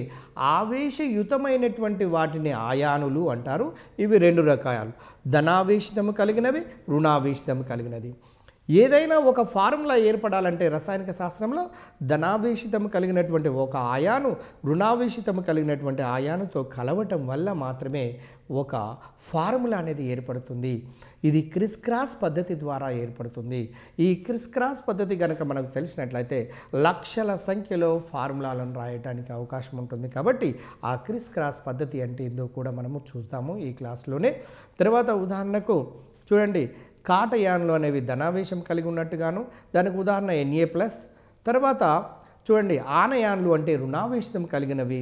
ఆవేశయుతమైనటువంటి వాటిని ఆయానులు అంటారు. ఇవి రెండు రకాలు, ధనావేశితము కలిగినవి, రుణావేశితము కలిగినది. ఏదైనా ఒక ఫార్ములా ఏర్పడాలంటే రసాయనిక శాస్త్రంలో ధనావేశితము కలిగినటువంటి ఒక ఆయాను రుణావేశితము కలిగినటువంటి ఆయానుతో కలవటం వల్ల మాత్రమే ఒక ఫార్ములా అనేది ఏర్పడుతుంది. ఇది క్రిస్ క్రాస్ పద్ధతి ద్వారా ఏర్పడుతుంది. ఈ క్రిస్ క్రాస్ పద్ధతి కనుక మనకు తెలిసినట్లయితే లక్షల సంఖ్యలో ఫార్ములాలను రాయడానికి అవకాశం ఉంటుంది. కాబట్టి ఆ క్రిస్ క్రాస్ పద్ధతి అంటే ఏందో కూడా మనము చూస్తాము ఈ క్లాస్లోనే. తర్వాత ఉదాహరణకు చూడండి, కాటయాన్లు అనేవి ధనావేశం కలిగి ఉన్నట్టుగాను, దానికి ఉదాహరణ Na+. తర్వాత చూడండి, ఆనయాన్లు అంటే రుణావేశం కలిగినవి.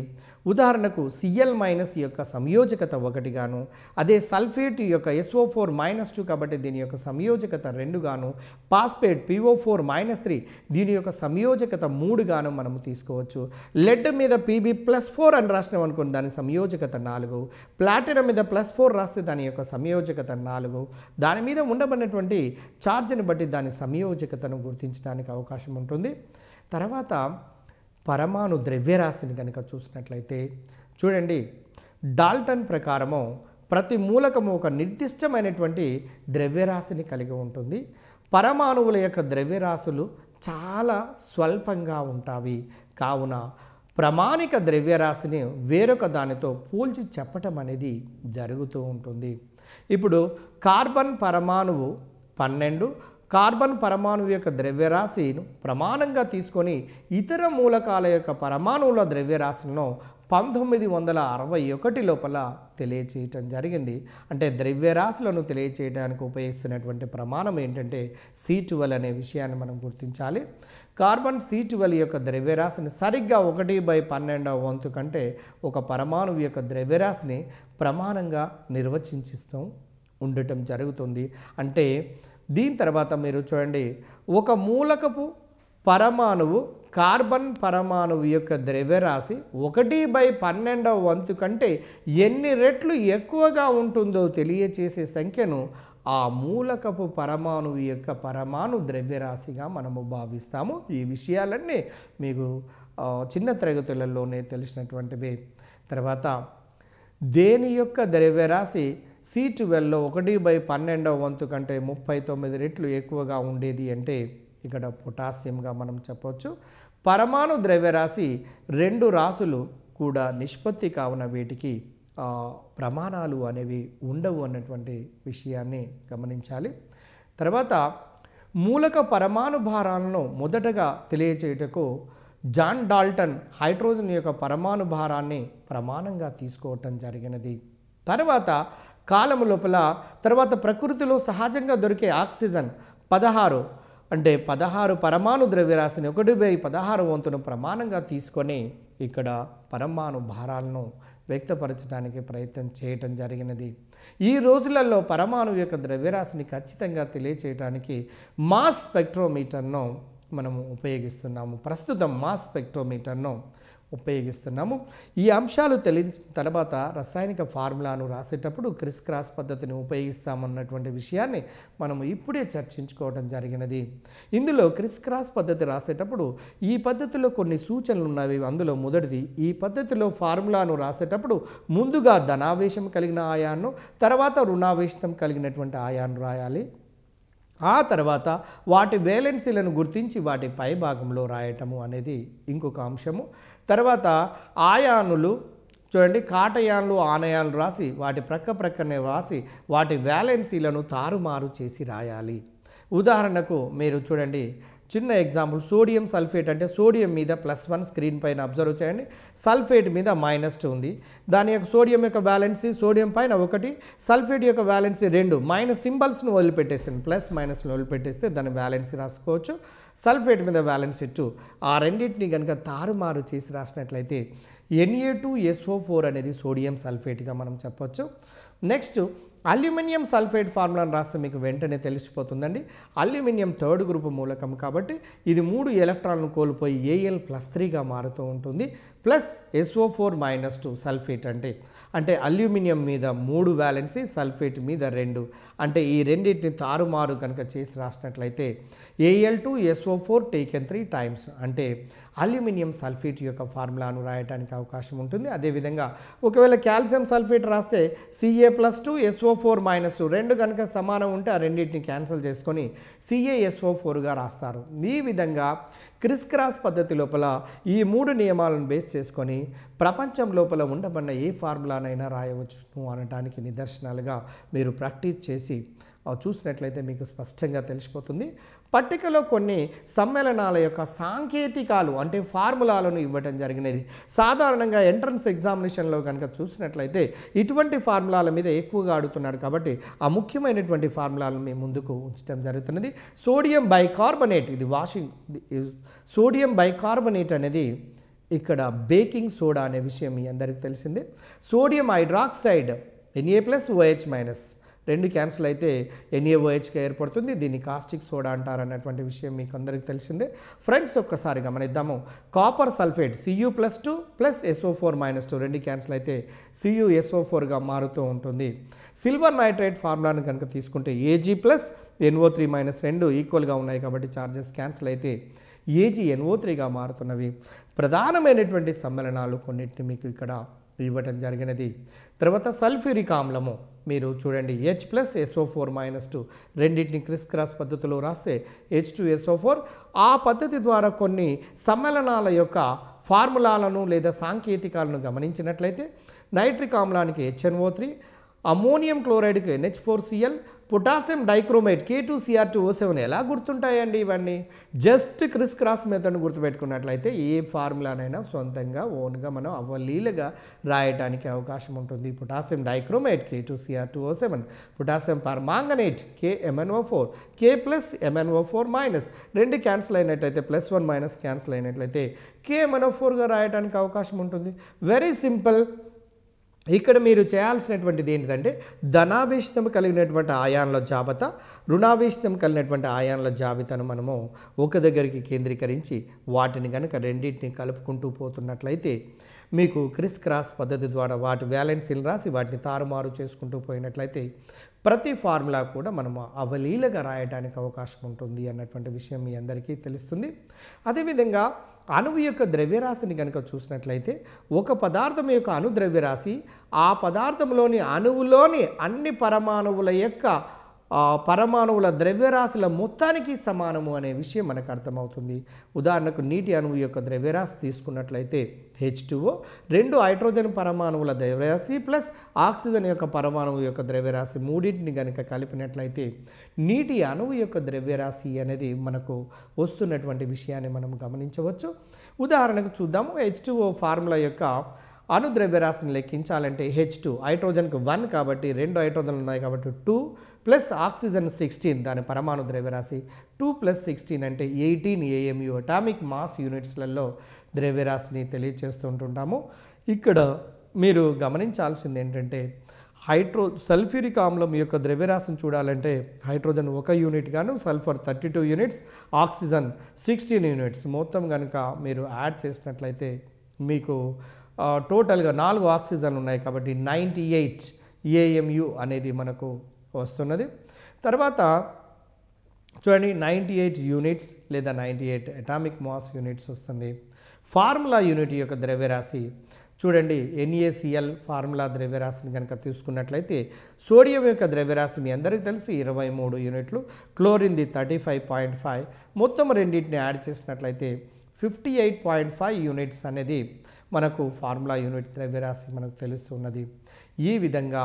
ఉదాహరణకు Cl- యొక్క సంయోజకత 1 గాను, అదే సల్ఫేట్ యొక్క SO4-2 కాబట్టి దీని యొక్క సంయోజకత 2 గాను, పాస్పేట్ PO4-3 దీని యొక్క సంయోజకత 3 గాను మనము తీసుకోవచ్చు. లెడ్ మీద Pb+4 అని రాసినాం అనుకోండి, దాని సంయోజకత 4. ప్లాటినం మీద +4 రాస్తే దాని యొక్క సంయోజకత 4. దాని మీద ఉండబడినటువంటి ఛార్జ్ని బట్టి దాని సంయోజకతను గుర్తించడానికి అవకాశం ఉంటుంది. తర్వాత పరమాణు ద్రవ్యరాశిని కనుక చూసినట్లయితే చూడండి, డాల్టన్ ప్రకారము ప్రతి మూలకము ఒక నిర్దిష్టమైనటువంటి ద్రవ్యరాశిని కలిగి ఉంటుంది. పరమాణువుల యొక్క ద్రవ్యరాశులు చాలా స్వల్పంగా ఉంటాయి. కావున ప్రామాణిక ద్రవ్యరాశిని వేరొక దానితో పోల్చి చెప్పటం అనేది జరుగుతూ ఉంటుంది. ఇప్పుడు కార్బన్ పరమాణువు 12, కార్బన్ పరమాణువు యొక్క ద్రవ్యరాశిను ప్రమాణంగా తీసుకొని ఇతర మూలకాల యొక్క పరమాణువుల ద్రవ్యరాశులను 1961 లోపల తెలియచేయటం జరిగింది. అంటే ద్రవ్యరాశులను తెలియచేయడానికి ఉపయోగిస్తున్నటువంటి ప్రమాణం ఏంటంటే C12 అనే విషయాన్ని మనం గుర్తించాలి. కార్బన్ C12 యొక్క ద్రవ్యరాశిని సరిగ్గా 1/12వ వంతు కంటే ఒక పరమాణువు యొక్క ద్రవ్యరాశిని ప్రమాణంగా నిర్వచించిస్తూ ఉండటం జరుగుతుంది. అంటే దీని తర్వాత మీరు చూడండి, ఒక మూలకపు పరమాణువు కార్బన్ పరమాణువు యొక్క ద్రవ్యరాశి 1/12వ వంతు కంటే ఎన్ని రెట్లు ఎక్కువగా ఉంటుందో తెలియచేసే సంఖ్యను ఆ మూలకపు పరమాణువు యొక్క పరమాణు ద్రవ్యరాశిగా మనము భావిస్తాము. ఈ విషయాలన్నీ మీకు చిన్న తరగతులలోనే తెలిసినటువంటివి. తర్వాత దేని యొక్క ద్రవ్యరాశి C12లో 1/12వ వంతు కంటే 39 రెట్లు ఎక్కువగా ఉండేది అంటే ఇక్కడ పొటాషియంగా మనం చెప్పవచ్చు. పరమాణు ద్రవ్యరాశి 2 రాశులు కూడా నిష్పత్తి కావున వీటికి ప్రమాణాలు అనేవి ఉండవు అన్నటువంటి విషయాన్ని గమనించాలి. తర్వాత మూలక పరమాణు భారాలను మొదటగా తెలియచేయుటకు జాన్ డాల్టన్ హైడ్రోజన్ యొక్క పరమాణు భారాన్ని ప్రమాణంగా తీసుకోవటం జరిగినది. తర్వాత కాలము లోపల తర్వాత ప్రకృతిలో సహజంగా దొరికే ఆక్సిజన్ 16 అంటే 16 పరమాణు ద్రవ్యరాశిని 1/16 వంతును ప్రమాణంగా తీసుకొని ఇక్కడ పరమాణు భారాలను వ్యక్తపరచడానికి ప్రయత్నం చేయటం జరిగినది. ఈ రోజులలో పరమాణు యొక్క ద్రవ్యరాశిని ఖచ్చితంగా తెలియచేయడానికి మాస్ స్పెక్ట్రోమీటర్ను మనము ఉపయోగిస్తున్నాము. ప్రస్తుతం మాస్ స్పెక్ట్రోమీటర్ను ఉపయోగిస్తున్నాము. ఈ అంశాలు తెలిసిన తర్వాత రసాయనిక ఫార్ములాను రాసేటప్పుడు క్రిస్ క్రాస్ పద్ధతిని ఉపయోగిస్తామన్నటువంటి విషయాన్ని మనము ఇప్పుడే చర్చించుకోవడం జరిగినది. ఇందులో క్రిస్ క్రాస్ పద్ధతి రాసేటప్పుడు ఈ పద్ధతిలో కొన్ని సూచనలు ఉన్నవి. అందులో మొదటిది, ఈ పద్ధతిలో ఫార్ములాను రాసేటప్పుడు ముందుగా ధనావేశం కలిగిన ఆయాన్ను, తర్వాత రుణావేశం కలిగినటువంటి ఆయాన్ను రాయాలి. ఆ తర్వాత వాటి వేలెన్సీలను గుర్తించి వాటి పై భాగంలో రాయటము అనేది ఇంకొక అంశము. తర్వాత ఆయానులు చూడండి, కాటయాన్లు ఆనయాన్లు రాసి వాటి ప్రక్కనే రాసి వాటి వ్యాలెన్సీలను తారుమారు చేసి రాయాలి. ఉదాహరణకు మీరు చూడండి, చిన్న ఎగ్జాంపుల్, సోడియం సల్ఫేట్ అంటే సోడియం మీద +1 స్క్రీన్ పైన అబ్జర్వ్ చేయండి, సల్ఫేట్ మీద -2 ఉంది. దాని యొక్క సోడియం యొక్క వ్యాలెన్సీ సోడియం పైన 1, సల్ఫేట్ యొక్క వ్యాలెన్సీ 2. మైనస్ సింబల్స్ను వదిలిపెట్టేసాను, ప్లస్ మైనస్ను వదిలిపెట్టేస్తే దాని వ్యాలెన్సీ రాసుకోవచ్చు. సల్ఫేట్ మీద వ్యాలెన్సీ 2. ఆ రెండింటిని కనుక తారుమారు చేసి రాసినట్లయితే Na2SO4 అనేది సోడియం సల్ఫేట్గా మనం చెప్పవచ్చు. నెక్స్ట్ అల్యూమినియం సల్ఫేట్ ఫార్ములాను రాస్తే మీకు వెంటనే తెలిసిపోతుందండి. అల్యూమినియం 3rd గ్రూప్ మూలకం కాబట్టి ఇది 3 ఎలక్ట్రాన్లను కోల్పోయి Al+3గా మారుతూ ఉంటుంది. ప్లస్ SO4-2 సల్ఫేట్ అంటే అల్యూమినియం మీద 3 వ్యాలెన్సీ, సల్ఫేట్ మీద 2, అంటే ఈ రెండింటిని తారుమారు కనుక చేసి రాసినట్లయితే Al2SO4 టేకెన్ 3 టైమ్స్ అంటే అల్యూమినియం సల్ఫేట్ యొక్క ఫార్ములాను రాయడానికి అవకాశం ఉంటుంది. అదేవిధంగా ఒకవేళ కాల్షియం సల్ఫేట్ రాస్తే Ca+2 SO4-2 రెండు కనుక సమానం ఉంటే ఆ రెండింటిని క్యాన్సిల్ చేసుకొని CaSO4గా రాస్తారు. ఈ విధంగా క్రిస్ క్రాస్ పద్ధతి లోపల ఈ 3 నియమాలను బేస్ చేసుకొని ప్రపంచం లోపల ఉండబడిన ఏ ఫార్ములానైనా రాయవచ్చు అనడానికి నిదర్శనాలుగా మీరు ప్రాక్టీస్ చేసి చూసినట్లయితే మీకు స్పష్టంగా తెలిసిపోతుంది. పట్టికలో కొన్ని సమ్మేళనాల యొక్క సాంకేతికాలు అంటే ఫార్ములాలను ఇవ్వటం జరిగినది. సాధారణంగా ఎంట్రన్స్ ఎగ్జామినేషన్లో కనుక చూసినట్లయితే ఇటువంటి ఫార్ములాల మీద ఎక్కువగా అడుగుతున్నాడు కాబట్టి ఆ ముఖ్యమైనటువంటి ఫార్ములాలను మీ ముందుకు ఉంచడం జరుగుతున్నది. సోడియం బైకార్బోనేట్, ఇది సోడియం బైకార్బోనేట్ అనేది ఇక్కడ బేకింగ్ సోడా అనే విషయం మీ అందరికీ తెలిసిందే. సోడియం హైడ్రాక్సైడ్ Na+OH- రెండు క్యాన్సిల్ అయితే NaOHగా ఏర్పడుతుంది. దీన్ని కాస్టిక్ సోడా అంటారన్నటువంటి విషయం మీకు అందరికీ తెలిసిందే. ఫ్రెండ్స్ ఒక్కసారి గమనిద్దాము. Copper sulphate Cu+2 plus SO4-2 రెండు క్యాన్సిల్ అయితే CuSO4గా మారుతూ ఉంటుంది. సిల్వర్ నైట్రేట్ ఫార్ములాను కనుక తీసుకుంటే Ag+NO3-2 ఈక్వల్గా ఉన్నాయి కాబట్టి చార్జెస్ క్యాన్సిల్ అయితే AgNO3గా మారుతున్నవి. ప్రధానమైనటువంటి సమ్మేళనాలు కొన్నిటిని మీకు ఇక్కడ ఇవ్వటం జరిగినది. తర్వాత సల్ఫ్యూరిక్ ఆమ్లము మీరు చూడండి H+SO4-2 రెండింటిని క్రిస్ క్రాస్ పద్ధతిలో రాస్తే H2SO4. ఆ పద్ధతి ద్వారా కొన్ని సమ్మేళనాల యొక్క ఫార్ములాలను లేదా సాంకేతికాలను గమనించినట్లయితే నైట్రిక్ ఆమ్లానికి HNO3, అమోనియం క్లోరైడ్కి NH4Cl, పొటాషియం డైక్రోమేట్ K2Cr2O7 ఎలా గుర్తుంటాయండి ఇవన్నీ? జస్ట్ క్రిస్ క్రాస్ మెథడ్ను గుర్తుపెట్టుకున్నట్లయితే ఏ ఫార్ములానైనా సొంతంగా ఓన్గా మనం అవలీలగా రాయడానికి అవకాశం ఉంటుంది. Potassium dichromate K2Cr2O7, potassium permanganate KMnO4, K+MnO4- రెండు క్యాన్సిల్ అయినట్లయితే +1- క్యాన్సిల్ అయినట్లయితే KMnO4గా రాయడానికి అవకాశం ఉంటుంది. Very simple. ఇక్కడ మీరు చేయాల్సినటువంటిది ఏంటిదంటే ధనావేశితం కలిగినటువంటి ఆయాన్ల జాబితా, రుణావేశితం కలిగినటువంటి ఆయాన్ల జాబితాను మనము ఒక దగ్గరికి కేంద్రీకరించి వాటిని కనుక రెండింటిని కలుపుకుంటూ పోతున్నట్లయితే మీకు క్రిస్ క్రాస్ పద్ధతి ద్వారా వాటి వ్యాలెన్సీలు రాసి వాటిని తారుమారు చేసుకుంటూ పోయినట్లయితే ప్రతి ఫార్ములా కూడా మనము అవలీలగా రాయడానికి అవకాశం ఉంటుంది అన్నటువంటి విషయం మీ అందరికీ తెలుస్తుంది. అదేవిధంగా అణువు యొక్క ద్రవ్యరాశిని కనుక చూసినట్లయితే ఒక పదార్థం యొక్క అణు ద్రవ్యరాశి ఆ పదార్థంలోని అణువులోని అన్ని పరమాణువుల ద్రవ్యరాశుల మొత్తానికి సమానము అనే విషయం మనకు అర్థమవుతుంది. ఉదాహరణకు నీటి అణువు యొక్క ద్రవ్యరాశి తీసుకున్నట్లయితే H2O, రెండు హైడ్రోజన్ పరమాణువుల ద్రవ్యరాశి ప్లస్ ఆక్సిజన్ యొక్క పరమాణువు యొక్క ద్రవ్యరాశి మూడింటిని కనుక కలిపినట్లయితే నీటి అణువు యొక్క ద్రవ్యరాశి అనేది మనకు వస్తున్నటువంటి విషయాన్ని మనం గమనించవచ్చు. ఉదాహరణకు చూద్దాము. H2O ఫార్ములా యొక్క అణు ద్రవ్యరాశిని లెక్కించాలంటే H2 హైడ్రోజన్కు 1 కాబట్టి రెండు హైడ్రోజన్లు ఉన్నాయి కాబట్టి 2 ప్లస్ ఆక్సిజన్ 16 దాని పరమాణు ద్రవ్యరాశి 2 + 16 అంటే 18 AMU అటామిక్ మాస్ యూనిట్స్లలో ద్రవ్యరాశిని తెలియజేస్తుంటుంటాము. ఇక్కడ మీరు గమనించాల్సింది ఏంటంటే సల్ఫ్యూరిక్ ఆమ్లం యొక్క ద్రవ్యరాశిని చూడాలంటే హైడ్రోజన్ 1 యూనిట్ గాను, సల్ఫర్ 32 యూనిట్స్, ఆక్సిజన్ 16 యూనిట్స్ మొత్తం కనుక మీరు యాడ్ చేసినట్లయితే మీకు టోటల్గా 4 ఆక్సిజన్ ఉన్నాయి కాబట్టి 98 AMU అనేది మనకు వస్తున్నది. తర్వాత చూడండి 98 యూనిట్స్ లేదా 98 అటామిక్ మాస్ యూనిట్స్ వస్తుంది. ఫార్ములా యూనిట్ యొక్క ద్రవ్యరాశి చూడండి NaCl ఫార్ములా ద్రవ్యరాశిని కనుక తీసుకున్నట్లయితే సోడియం యొక్క ద్రవ్యరాశి మీ అందరికీ తెలుసు 23 యూనిట్లు, క్లోరిన్ది 35.5, మొత్తం రెండింటిని యాడ్ చేసినట్లయితే 58.5 యూనిట్స్ అనేది మనకు ఫార్ములా యూనిట్ ద్రవ్యరాశి మనకు తెలుస్తున్నది. ఈ విధంగా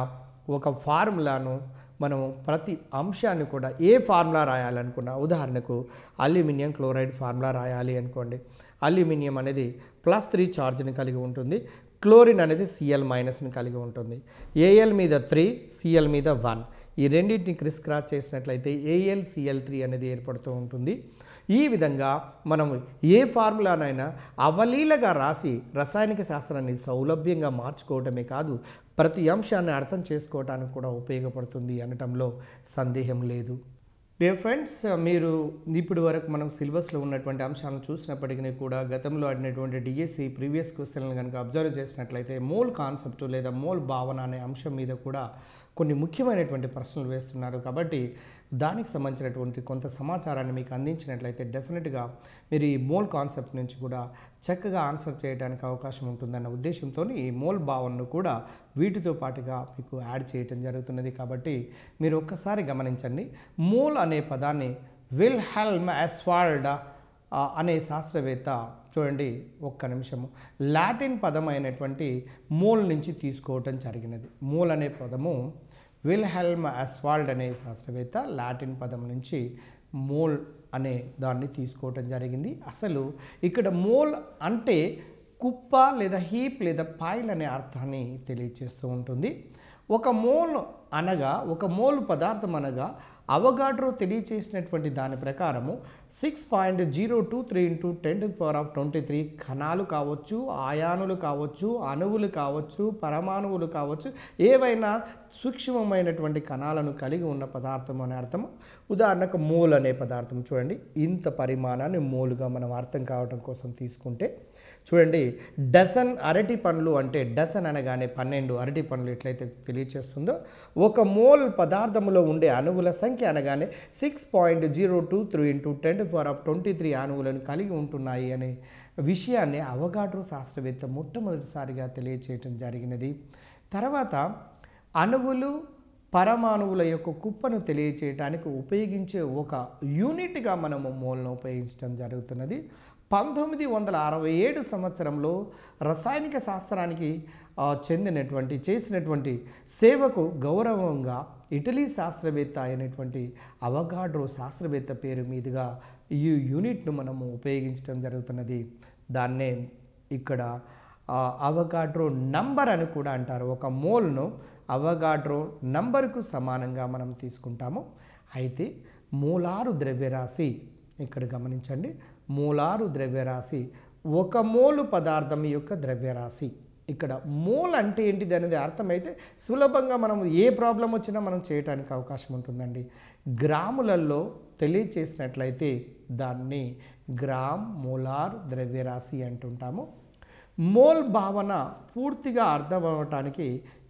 ఒక ఫార్ములాను మనం ప్రతి అంశాన్ని కూడా ఏ ఫార్ములా రాయాలనుకున్నా, ఉదాహరణకు అల్యూమినియం క్లోరైడ్ ఫార్ములా రాయాలి అనుకోండి. అల్యూమినియం అనేది +3 ఛార్జ్ని కలిగి ఉంటుంది, క్లోరిన్ అనేది Cl- కలిగి ఉంటుంది. Al మీద 3, Cl మీద 1 ఈ రెండింటిని క్రిస్ క్రాస్ చేసినట్లయితే AlCl3 అనేది ఏర్పడుతూ ఉంటుంది. ఈ విధంగా మనం ఏ ఫార్ములానైనా అవలీలగా రాసి రసాయనిక శాస్త్రాన్ని సౌలభ్యంగా మార్చుకోవటమే కాదు ప్రతి అంశాన్ని అర్థం చేసుకోవడానికి కూడా ఉపయోగపడుతుంది అనటంలో సందేహం లేదు. డియర్ ఫ్రెండ్స్, మీరు ఇప్పటి వరకు మనం సిలబస్లో ఉన్నటువంటి అంశాలను చూసినప్పటికీ కూడా గతంలో ఆడినటువంటి డిఎస్సి ప్రీవియస్ క్వశ్చన్లను కనుక అబ్జర్వ్ చేసినట్లయితే మోల్ కాన్సెప్ట్ లేదా మోల్ భావన అనే అంశం మీద కూడా కొన్ని ముఖ్యమైనటువంటి ప్రశ్నలు వేస్తున్నారు. కాబట్టి దానికి సంబంధించినటువంటి కొంత సమాచారాన్ని మీకు అందించినట్లయితే డెఫినెట్గా మీరు ఈ మోల్ కాన్సెప్ట్ నుంచి కూడా చక్కగా ఆన్సర్ చేయడానికి అవకాశం ఉంటుందన్న ఉద్దేశంతో ఈ మోల్ భావనను కూడా వీటితో పాటుగా మీకు యాడ్ చేయటం జరుగుతున్నది. కాబట్టి మీరు ఒక్కసారి గమనించండి. మోల్ అనే పదాన్ని విల్హెల్మ్ ఎస్వాల్డ్ అనే శాస్త్రవేత్త చూడండి, ఒక్క నిమిషము, లాటిన్ పదం అయినటువంటి మోల్ నుంచి తీసుకోవటం జరిగినది. మోల్ అనే పదము విల్హెల్మ్ ఎస్వాల్డ్ అనే శాస్త్రవేత్త లాటిన్ పదం నుంచి మోల్ అనే దాన్ని తీసుకోవటం జరిగింది. అసలు ఇక్కడ మోల్ అంటే కుప్ప లేదా హీప్ లేదా పాయిల్ అనే అర్థాన్ని తెలియజేస్తూ ఉంటుంది. ఒక మోల్ అనగా, ఒక మోల్ పదార్థం అనగా అవగాడ్రో తెలియచేసినటువంటి దాని ప్రకారము 6.023 × 10⁻23 కణాలు కావచ్చు, ఆయానులు కావచ్చు, అణువులు కావచ్చు, పరమాణువులు కావచ్చు, ఏవైనా సూక్ష్మమైనటువంటి కణాలను కలిగి ఉన్న పదార్థం అనే అర్థము. ఉదాహరణకు మోల్ అనే పదార్థం చూడండి, ఇంత పరిమాణాన్ని మోలుగా మనం అర్థం కావడం కోసం తీసుకుంటే చూడండి, డజన్ అరటి పండ్లు అంటే డజన్ అనగానే 12 అరటి పండ్లు ఎట్లయితే తెలియచేస్తుందో, ఒక మోల్ పదార్థములో ఉండే అణువుల సంఖ్య అనగానే 6.023 × 10⁻23 అణువులను కలిగి ఉంటున్నాయి అనే విషయాన్ని అవగాడ్రో శాస్త్రవేత్త మొట్టమొదటిసారిగా తెలియచేయటం జరిగినది. తర్వాత అణువులు పరమాణువుల యొక్క కుప్పను తెలియచేయటానికి ఉపయోగించే ఒక యూనిట్గా మనము మోల్ను ఉపయోగించడం జరుగుతున్నది. 1967 సంవత్సరంలో రసాయనిక శాస్త్రానికి చేసినటువంటి సేవకు గౌరవంగా ఇటలీ శాస్త్రవేత్త అయినటువంటి అవగాడ్రో శాస్త్రవేత్త పేరు మీదుగా ఈ యూనిట్ను మనము ఉపయోగించడం జరుగుతున్నది. దాన్నే ఇక్కడ అవగాడ్రో నంబర్ అని కూడా అంటారు. ఒక మోల్ను అవగాడ్రో నంబర్కు సమానంగా మనం తీసుకుంటాము. అయితే మోలారు ద్రవ్యరాశి ఇక్కడ గమనించండి, మోలారు ద్రవ్యరాశి ఒక మోలు పదార్థం యొక్క ద్రవ్యరాశి. ఇక్కడ మోల్ అంటే ఏంటిది అనేది అర్థమైతే సులభంగా మనం ఏ ప్రాబ్లం వచ్చినా మనం చేయడానికి అవకాశం ఉంటుందండి. గ్రాములలో తెలియచేసినట్లయితే దాన్ని గ్రామ్ మోలార్ ద్రవ్యరాశి అంటుంటాము. మోల్ భావన పూర్తిగా అర్థం అవ్వటానికి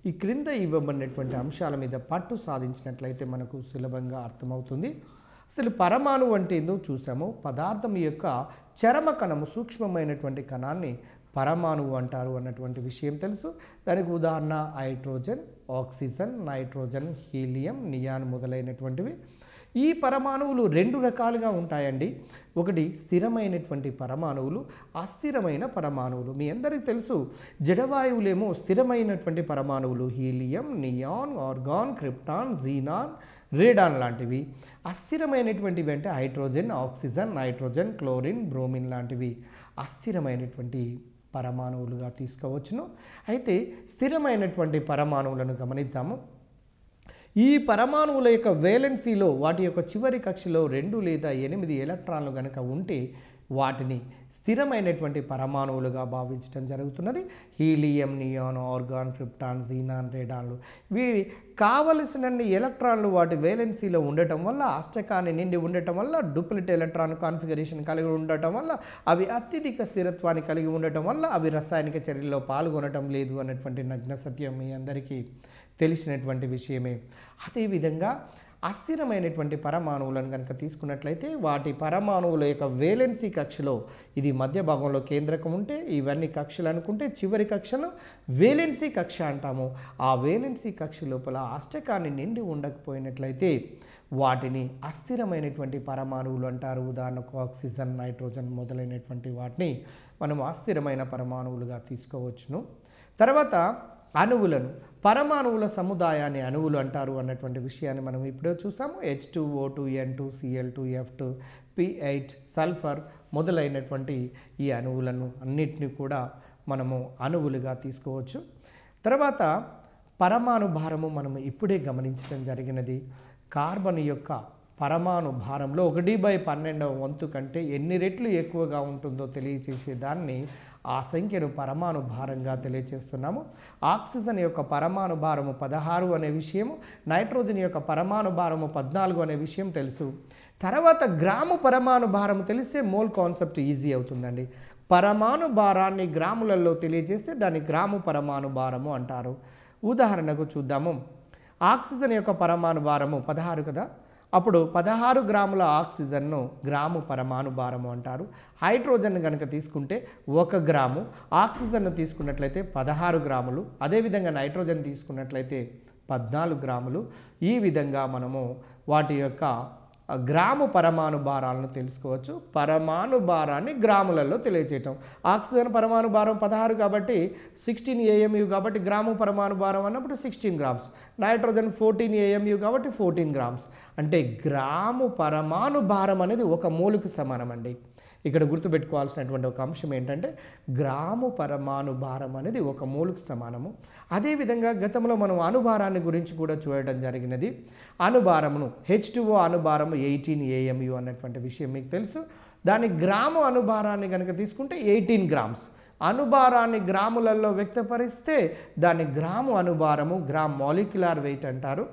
ఈ క్రింద ఇవ్వబడినటువంటి అంశాల మీద పట్టు సాధించినట్లయితే మనకు సులభంగా అర్థమవుతుంది. అసలు పరమాణువు అంటే ఏందో చూసాము. పదార్థం యొక్క చరమ కణము, సూక్ష్మమైనటువంటి కణాన్ని పరమాణువు అంటారు అన్నటువంటి విషయం తెలుసు. దానికి ఉదాహరణ hydrogen, oxygen, nitrogen, helium, neon మొదలైనటువంటివి. ఈ పరమాణువులు 2 రకాలుగా ఉంటాయండి. ఒకటి స్థిరమైనటువంటి పరమాణువులు, అస్థిరమైన పరమాణువులు. మీ అందరికీ తెలుసు, జడవాయువులేమో స్థిరమైనటువంటి పరమాణువులు, helium, neon, argon, krypton, xenon, radon లాంటివి. అస్థిరమైనటువంటివి అంటే hydrogen, oxygen, nitrogen, chlorine, bromine లాంటివి అస్థిరమైనటువంటి పరమాణువులుగా తీసుకోవచ్చును. అయితే స్థిరమైనటువంటి పరమాణువులను గమనిద్దాము. ఈ పరమాణువుల యొక్క వేలెన్సీలో వాటి యొక్క చివరి కక్షలో 2 లేదా 8 ఎలక్ట్రాన్లు కనుక ఉంటే వాటిని స్థిరమైనటువంటి పరమాణువులుగా భావించడం జరుగుతున్నది. Helium, neon, argon, krypton, xenon, రేడాన్లు వీరి కావలసినన్ని ఎలక్ట్రాన్లు వాటి వేలెన్సీలో ఉండటం వల్ల, అష్టకాన్ని నిండి ఉండటం వల్ల, డూప్లికేట్ ఎలక్ట్రాన్ కాన్ఫిగరేషన్ కలిగి ఉండటం వల్ల, అవి అత్యధిక స్థిరత్వాన్ని కలిగి ఉండటం వల్ల అవి రసాయనిక చర్యల్లో పాల్గొనటం లేదు అన్నటువంటి నగ్న సత్యం మీ అందరికీ తెలిసినటువంటి విషయమే. అదేవిధంగా అస్థిరమైనటువంటి పరమాణువులను కనుక తీసుకున్నట్లయితే వాటి పరమాణువుల యొక్క వేలెన్సీ కక్షలో, ఇది మధ్య భాగంలో కేంద్రకం ఉంటే ఇవన్నీ కక్షలు అనుకుంటే చివరి కక్షను వేలెన్సీ కక్ష అంటాము. ఆ వేలెన్సీ కక్ష లోపల అష్టకాన్ని నిండి ఉండకపోయినట్లయితే వాటిని అస్థిరమైనటువంటి పరమాణువులు అంటారు. ఉదాహరణకు ఆక్సిజన్, నైట్రోజన్ మొదలైనటువంటి వాటిని మనం అస్థిరమైన పరమాణువులుగా తీసుకోవచ్చును. తర్వాత అణువులను, పరమాణువుల సముదాయాన్ని అణువులు అంటారు అన్నటువంటి విషయాన్ని మనం ఇప్పుడే చూసాము. H2O2, N2, Cl2, F2, P8, sulphur మొదలైనటువంటి ఈ అణువులను అన్నిటిని కూడా మనము అణువులుగా తీసుకోవచ్చు. తర్వాత పరమాణు భారము మనము ఇప్పుడే గమనించడం జరిగినది. కార్బన్ యొక్క పరమాణు భారంలో 1/12 వంతు కంటే ఎన్ని రెట్లు ఎక్కువగా ఉంటుందో తెలియచేసే దాన్ని ఆ సంఖ్యను పరమాణు భారంగా తెలియజేస్తున్నాము. ఆక్సిజన్ యొక్క పరమాణు భారము 16 అనే విషయము, నైట్రోజన్ యొక్క పరమాణు భారము 14 అనే విషయం తెలుసు. తర్వాత గ్రాము పరమాణు భారము తెలిస్తే మోల్ కాన్సెప్ట్ ఈజీ అవుతుందండి. పరమాణు భారాన్ని గ్రాములలో తెలియజేస్తే దాన్ని గ్రాము పరమాణు భారము అంటారు. ఉదాహరణకు చూద్దాము. ఆక్సిజన్ యొక్క పరమాణు భారము 16 కదా, అప్పుడు 16 గ్రాముల ఆక్సిజన్ను గ్రాము పరమాణు భారము అంటారు. హైడ్రోజన్ కనుక తీసుకుంటే 1 గ్రాము, ఆక్సిజన్ను తీసుకున్నట్లయితే 16 గ్రాములు, అదేవిధంగా నైట్రోజన్ తీసుకున్నట్లయితే 14 గ్రాములు. ఈ విధంగా మనము వాటి యొక్క గ్రాము పరమాణు భారాలను తెలుసుకోవచ్చు. పరమాణు భారాన్ని గ్రాములలో తెలియచేయటం. ఆక్సిజన్ పరమాణు భారం 16 కాబట్టి 16 AMU కాబట్టి గ్రాము పరమాణు భారం అన్నప్పుడు 16 గ్రామ్స్. నైట్రోజన్ 14 AMU కాబట్టి 14 గ్రామ్స్. అంటే గ్రాము పరమాణు భారం అనేది 1 మోలుకు సమానం అండి. ఇక్కడ గుర్తుపెట్టుకోవాల్సినటువంటి ఒక అంశం ఏంటంటే గ్రాము పరమాణు భారం అనేది 1 మోలుకు సమానము. అదేవిధంగా గతంలో మనం అణుభారాన్ని గురించి కూడా చూడటం జరిగినది. అణుభారమును H2O అణుభారము 18 AMU అన్నటువంటి విషయం మీకు తెలుసు. దాని గ్రాము అణుభారాన్ని కనుక తీసుకుంటే 18 గ్రామ్స్. అణుభారాన్ని గ్రాములలో వ్యక్తపరిస్తే దాని గ్రాము అణుభారము, గ్రామ్ మాలిక్యులర్ వెయిట్ అంటారు.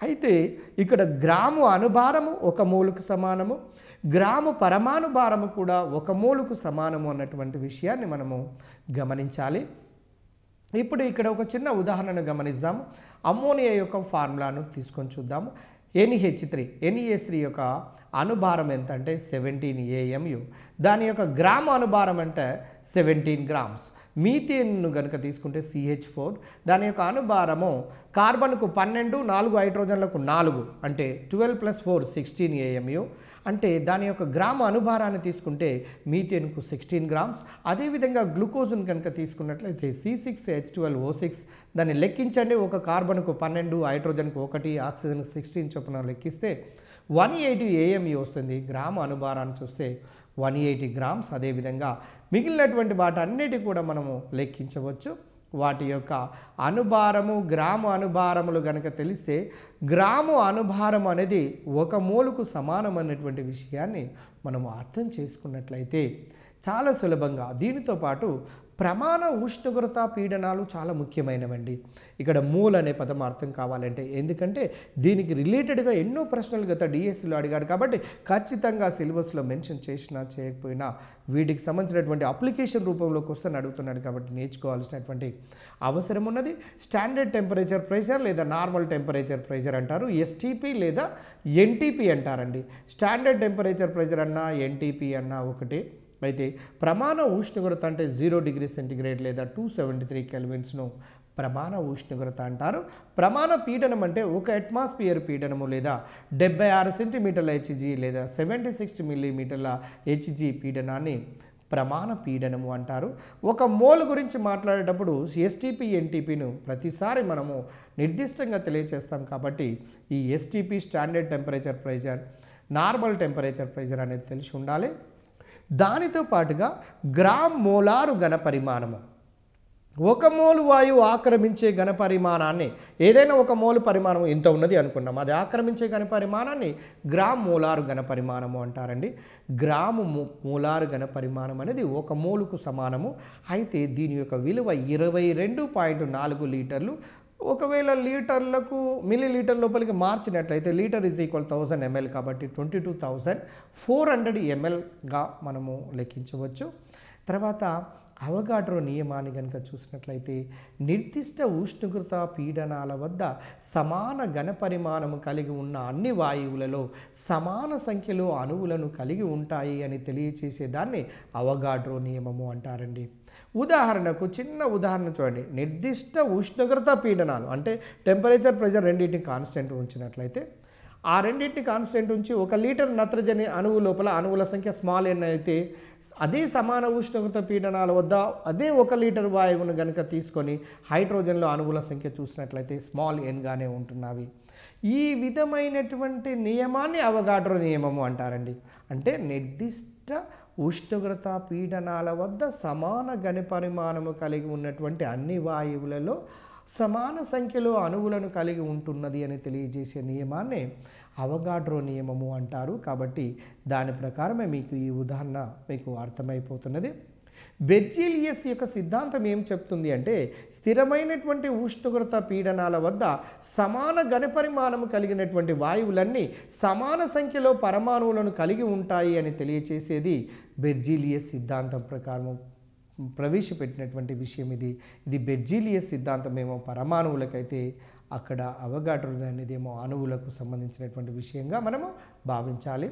అయితే ఇక్కడ గ్రాము అణుభారము 1 మోలుకు సమానము, గ్రాము పరమాణు భారము కూడా 1 మోలుకు సమానము అన్నటువంటి విషయాన్ని మనము గమనించాలి. ఇప్పుడు ఇక్కడ ఒక చిన్న ఉదాహరణను గమనిద్దాము. అమ్మోనియా యొక్క ఫార్ములాను తీసుకొని చూద్దాము. NH3 NH3 యొక్క అణుభారం ఎంత అంటే 17 AMU. దాని యొక్క గ్రాము అణుభారం అంటే 17 గ్రామ్స్. మీథేన్ను కనుక తీసుకుంటే CH4, దాని యొక్క అణుభారము కార్బన్కు 12, 4 హైడ్రోజన్లకు 4 అంటే 12 + 4 16 AMU. అంటే దాని యొక్క గ్రాము అణుభారాన్ని తీసుకుంటే మీథేన్కు 16 గ్రామ్స్. అదేవిధంగా గ్లూకోజ్ను కనుక తీసుకున్నట్లయితే C6H12O6 దాన్ని లెక్కించండి. ఒక కార్బన్కు 12, హైడ్రోజన్కు 1, ఆక్సిజన్కు 16 చొప్పున లెక్కిస్తే 180 AMU వస్తుంది. గ్రాము అణుభారాన్ని చూస్తే 180 గ్రామ్స్. అదేవిధంగా మిగిలినటువంటి వాటన్నిటి కూడా మనము లెక్కించవచ్చు. వాటి యొక్క అణుభారము, గ్రాము అణుభారములు కనుక తెలిస్తే గ్రాము అణుభారం అనేది 1 మోలుకు సమానం అనేటువంటి విషయాన్ని మనము అర్థం చేసుకున్నట్లయితే చాలా సులభంగా. దీనితో పాటు ప్రమాణ ఉష్ణోగ్రత పీడనాలు చాలా ముఖ్యమైనవండి. ఇక్కడ మోల్ అనే పదం అర్థం కావాలంటే, ఎందుకంటే దీనికి రిలేటెడ్గా ఎన్నో ప్రశ్నలు గత డిఎస్సిలో అడిగాడు కాబట్టి ఖచ్చితంగా సిలబస్లో మెన్షన్ చేసినా చేయకపోయినా వీటికి సంబంధించినటువంటి అప్లికేషన్ రూపంలో క్వశ్చన్ అడుగుతున్నాడు కాబట్టి నేర్చుకోవాల్సినటువంటి అవసరం ఉన్నది. స్టాండర్డ్ టెంపరేచర్ ప్రెషర్ లేదా నార్మల్ టెంపరేచర్ ప్రెషర్ అంటారు. STP లేదా NTP అంటారండి. స్టాండర్డ్ టెంపరేచర్ ప్రెషర్ అన్నా NTP అన్నా ఒకటే. అయితే ప్రమాణ ఉష్ణోగ్రత అంటే 0 డిగ్రీ సెంటిగ్రేడ్ లేదా 273 కెల్విన్స్ను ప్రమాణ ఉష్ణోగ్రత అంటారు. ప్రమాణ పీడనం అంటే 1 అట్మాస్ఫియర్ పీడనము లేదా 76 సెంటీమీటర్ల HG లేదా 76 మిల్లీమీటర్ల HG పీడనాన్ని ప్రమాణ పీడనము అంటారు. 1 మోల్ గురించి మాట్లాడేటప్పుడు STP NTPను ప్రతిసారి మనము నిర్దిష్టంగా తెలియజేస్తాం కాబట్టి ఈ STP standard temperature pressure, normal temperature pressure అనేది తెలిసి ఉండాలి. దానితో పాటుగా గ్రామ్ మోలారు ఘన పరిమాణము, 1 మోలు వాయువు ఆక్రమించే ఘన పరిమాణాన్ని, ఏదైనా 1 మోలు పరిమాణం ఎంత ఉన్నది అనుకున్నాం, అది ఆక్రమించే ఘన పరిమాణాన్ని గ్రామ్ మోలారు ఘన పరిమాణము అంటారండి. గ్రాము మోలారు ఘన పరిమాణం అనేది 1 మోలుకు సమానము. అయితే దీని యొక్క విలువ 22.4 లీటర్లు. ఒకవేళ లీటర్లకు మిల్లీలీటర్ లోపలికి మార్చినట్లయితే లీటర్ ఈజ్ ఈక్వల్ 1000 ml కాబట్టి 22,400 mlగా మనము లెక్కించవచ్చు. తర్వాత అవగాడ్రో నియమాన్ని కనుక చూసినట్లయితే నిర్దిష్ట ఉష్ణోగ్రత పీడనాల వద్ద సమాన ఘన పరిమాణము కలిగి ఉన్న అన్ని వాయువులలో సమాన సంఖ్యలో అణువులను కలిగి ఉంటాయి అని తెలియచేసేదాన్ని అవగాడ్రో నియమము అంటారండి. ఉదాహరణకు చిన్న ఉదాహరణ చూడండి. నిర్దిష్ట ఉష్ణోగ్రత పీడనాలు అంటే టెంపరేచర్ ప్రెషర్ రెండింటిని కాన్స్టెంట్ ఉంచినట్లయితే ఆ రెండింటిని కాన్స్టెంట్ ఉంచి 1 లీటర్ నత్రజని అణువు లోపల అణువుల సంఖ్య స్మాల్ n అయితే అదే సమాన ఉష్ణోగ్రత పీడనాల వద్ద అదే 1 లీటర్ వాయువును కనుక తీసుకొని హైడ్రోజన్లో అణువుల సంఖ్య చూసినట్లయితే స్మాల్ nగానే ఉంటున్నవి. ఈ విధమైనటువంటి నియమాన్ని అవగాడ్రో నియమము అంటారండి. అంటే నిర్దిష్ట ఉష్ణోగ్రత పీడనాల వద్ద సమాన ఘన పరిమాణము కలిగి ఉన్నటువంటి అన్ని వాయువులలో సమాన సంఖ్యలో అణువులను కలిగి ఉంటున్నది అని తెలియజేసే నియమాన్ని అవగాడ్రో నియమము అంటారు. కాబట్టి దాని ప్రకారమే మీకు ఈ ఉదాహరణ మీకు అర్థమైపోతున్నది. బెర్జీలియస్ యొక్క సిద్ధాంతం ఏం చెప్తుంది అంటే స్థిరమైనటువంటి ఉష్ణోగ్రత పీడనాల వద్ద సమాన ఘనపరిమాణం కలిగినటువంటి వాయువులన్నీ సమాన సంఖ్యలో పరమాణువులను కలిగి ఉంటాయి అని తెలియచేసేది బెర్జీలియస్ సిద్ధాంతం ప్రకారం ప్రవేశపెట్టినటువంటి విషయం ఇది బెర్జీలియస్ సిద్ధాంతం ఏమో పరమాణువులకైతే అక్కడ అవగాడ్రో అనేది ఏమో అణువులకు సంబంధించినటువంటి విషయంగా మనము భావించాలి.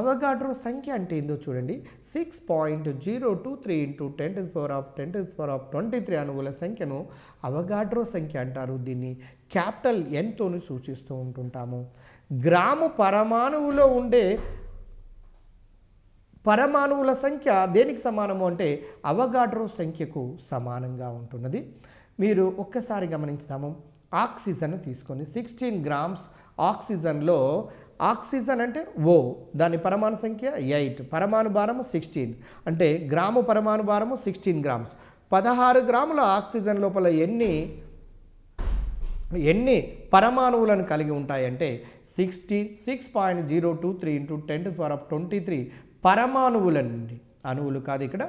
అవగాడ్రో సంఖ్య అంటే ఏందో చూడండి. 6.023 × 10⁻23 అణువుల సంఖ్యను అవగాడ్రో సంఖ్య అంటారు. దీన్ని క్యాపిటల్ Nతోని సూచిస్తూ ఉంటుంటాము. గ్రాము పరమాణువులో ఉండే పరమాణువుల సంఖ్య దేనికి సమానము అంటే అవగాడ్రో సంఖ్యకు సమానంగా ఉంటున్నది. మీరు ఒక్కసారి గమనించుదాము. ఆక్సిజన్ తీసుకొని 16 గ్రామ్స్ ఆక్సిజన్లో ఆక్సిజన్ అంటే O, దాని పరమాణు సంఖ్య 8, పరమాణు భారము 16 అంటే గ్రాము పరమాణు భారము 16 గ్రామ్స్. 16 గ్రాముల ఆక్సిజన్ లోపల ఎన్ని పరమాణువులను కలిగి ఉంటాయంటే 6.023 × 10⁻23 పరమాణువుల నుండి, అణువులు కాదు ఇక్కడ,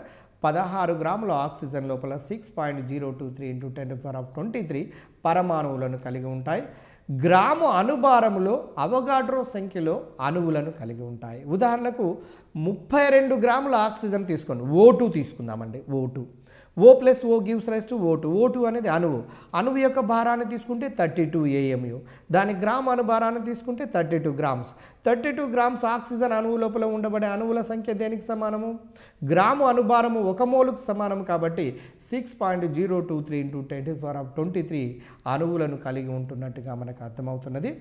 16 గ్రాముల ఆక్సిజన్ లోపల 6.023 × 10⁻23 పరమాణువులను కలిగి ఉంటాయి. గ్రాము అణుభారములో అవగాడ్రో సంఖ్యలో అణువులను కలిగి ఉంటాయి. ఉదాహరణకు 32 గ్రాముల ఆక్సిజన్ తీసుకోండి, O2 తీసుకుందామండి. O + O gives rise to O2. O2 అనేది అణువు యొక్క భారాన్ని తీసుకుంటే 32 AMU. దాని గ్రాము అణుభారాన్ని తీసుకుంటే 32 గ్రామ్స్. 32 గ్రామ్స్ ఆక్సిజన్ అణువు లోపల ఉండబడే అణువుల సంఖ్య దేనికి సమానము? గ్రాము అణుభారము 1 మోలుకు సమానం కాబట్టి 6.023 × 10⁻23 అణువులను కలిగి ఉంటున్నట్టుగా మనకు అర్థమవుతున్నది.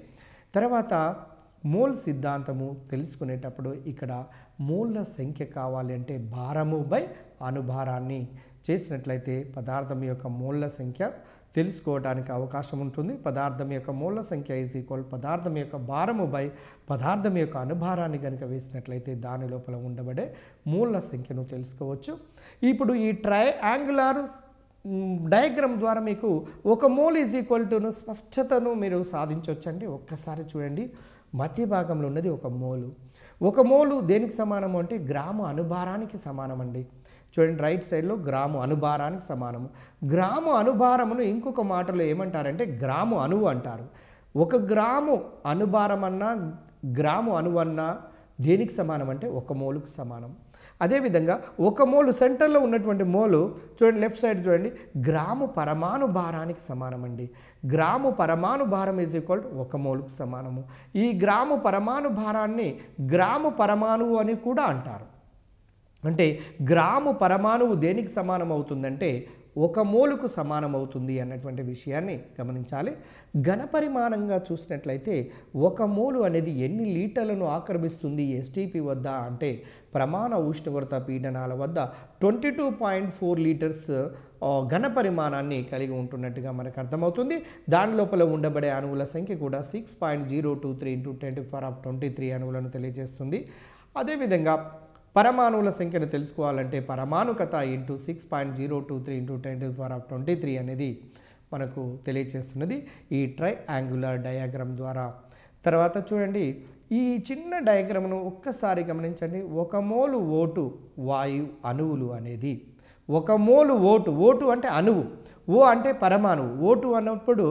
తర్వాత మోల్ సిద్ధాంతము తెలుసుకునేటప్పుడు ఇక్కడ మోల్ల సంఖ్య కావాలి అంటే భారము బై అణుభారాన్ని చేసినట్లయితే పదార్థం యొక్క మోల్ల సంఖ్య తెలుసుకోవడానికి అవకాశం ఉంటుంది. పదార్థం యొక్క మోల్ల సంఖ్య పదార్థం యొక్క భారము బై పదార్థం యొక్క అణుభారాన్ని కనుక వేసినట్లయితే దాని లోపల ఉండబడే మోల్ల సంఖ్యను తెలుసుకోవచ్చు. ఇప్పుడు ఈ ట్రయాంగులర్ డయాగ్రామ్ ద్వారా మీకు 1 మోల్ = స్పష్టతను మీరు సాధించవచ్చండి. ఒక్కసారి చూడండి, మధ్య భాగంలో ఉన్నది 1 మోలు. 1 మోలు దేనికి సమానము అంటే గ్రాము అణుభారానికి సమానం అండి. చూడండి, రైట్ సైడ్లో గ్రాము అణుభారానికి సమానము. గ్రాము అణుభారమును ఇంకొక మాటలో ఏమంటారంటే గ్రాము అణువు అంటారు. 1 గ్రాము అణుభారం అన్నా గ్రాము అణువు అన్నా దేనికి సమానం అంటే 1 మోలుకు సమానం. అదేవిధంగా 1 మోలు సెంటర్లో ఉన్నటువంటి మోలు చూడండి, లెఫ్ట్ సైడ్ చూడండి, గ్రాము పరమాణు భారానికి సమానం అండి. గ్రాము పరమాణు భారం = 1 మోలుకు సమానము. ఈ గ్రాము పరమాణు భారాన్ని గ్రాము పరమాణువు అని కూడా అంటారు. అంటే గ్రాము పరమాణువు దేనికి సమానం అవుతుందంటే 1 మోలుకు సమానం అవుతుంది అన్నటువంటి విషయాన్ని గమనించాలి. ఘనపరిమాణంగా చూసినట్లయితే 1 మోలు అనేది ఎన్ని లీటర్లను ఆక్రమిస్తుంది STP వద్ద అంటే ప్రమాణ ఉష్ణోగ్రత పీడనాల వద్ద 22.4 లీటర్స్ ఘనపరిమాణాన్ని కలిగి ఉంటున్నట్టుగా మనకు అర్థమవుతుంది. దాని లోపల ఉండబడే అణువుల సంఖ్య కూడా 6.023 × 10⁻23 అణువులను తెలియజేస్తుంది. అదేవిధంగా పరమాణువుల సంఖ్యను తెలుసుకోవాలంటే పరమాణుకత × 6.023 × 10⁻23 అనేది మనకు తెలియజేస్తున్నది ఈ ట్రయాంగులర్ డయాగ్రామ్ ద్వారా. తర్వాత చూడండి, ఈ చిన్న డయాగ్రామ్ను ఒక్కసారి గమనించండి. 1 మోలు O2 వాయు అణువులు అనేది 1 మోలు O2 అంటే అణువు, O అంటే పరమాణువు, O2 అన్నప్పుడు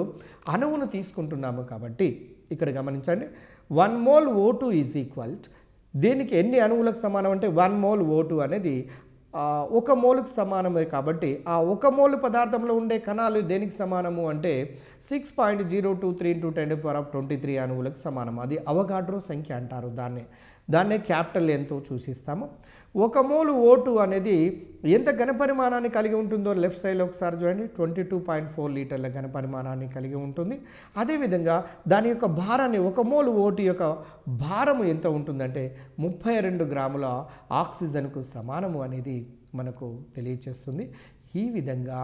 అణువును తీసుకుంటున్నాము కాబట్టి ఇక్కడ గమనించండి. 1 మోల్ O2 = దీనికి ఎన్ని అణువులకు సమానం అంటే 1 మోల్ O2 అనేది 1 మోలుకు సమానమే కాబట్టి ఆ 1 మోలు పదార్థంలో ఉండే కణాలు దేనికి సమానము అంటే 6.023 × 10⁻23 అణువులకు సమానం. అది అవగాడ్రో సంఖ్య అంటారు. దాన్నే క్యాపిటల్ Nతో సూచిస్తాము. 1 మోలు O2 అనేది ఎంత ఘనపరిమాణాన్ని కలిగి ఉంటుందో లెఫ్ట్ సైడ్లో ఒకసారి చూడండి, 22.4 లీటర్ల ఘనపరిమాణాన్ని కలిగి ఉంటుంది. అదేవిధంగా దాని యొక్క భారాన్ని 1 మోలు O2 యొక్క భారము ఎంత ఉంటుందంటే 32 గ్రాముల ఆక్సిజన్కు సమానము అనేది మనకు తెలియచేస్తుంది. ఈ విధంగా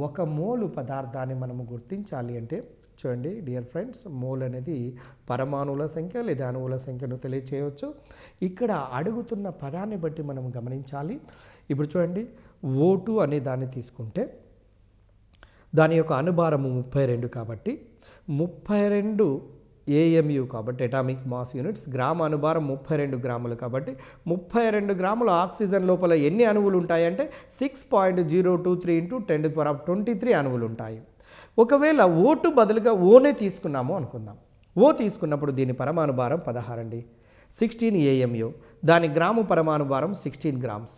1 మోలు పదార్థాన్ని మనము గుర్తించాలి అంటే చూడండి డియర్ ఫ్రెండ్స్, మోల్ అనేది పరమాణువుల సంఖ్య లేదా అణువుల సంఖ్యను తెలియచేయవచ్చు. ఇక్కడ అడుగుతున్న పదాన్ని బట్టి మనం గమనించాలి. ఇప్పుడు చూడండి, O2 అనే దాన్ని తీసుకుంటే దాని యొక్క అణుభారము 32 కాబట్టి 32 ఏఎంయు కాబట్టి అటామిక్ మాస్ యూనిట్స్, గ్రామ అణుభారం 32 గ్రాములు కాబట్టి 32 గ్రాముల ఆక్సిజన్ లోపల ఎన్ని అణువులు ఉంటాయంటే 6.023 × 10⁻23 అణువులు ఉంటాయి. ఒకవేళ O2 బదులుగా ఓనే తీసుకున్నాము అనుకుందాం. ఓ తీసుకున్నప్పుడు దీని పరమాణు భారం 16 అండి, 16 ఏఎంయు. దాని గ్రాము పరమాణు భారం 16 గ్రామ్స్.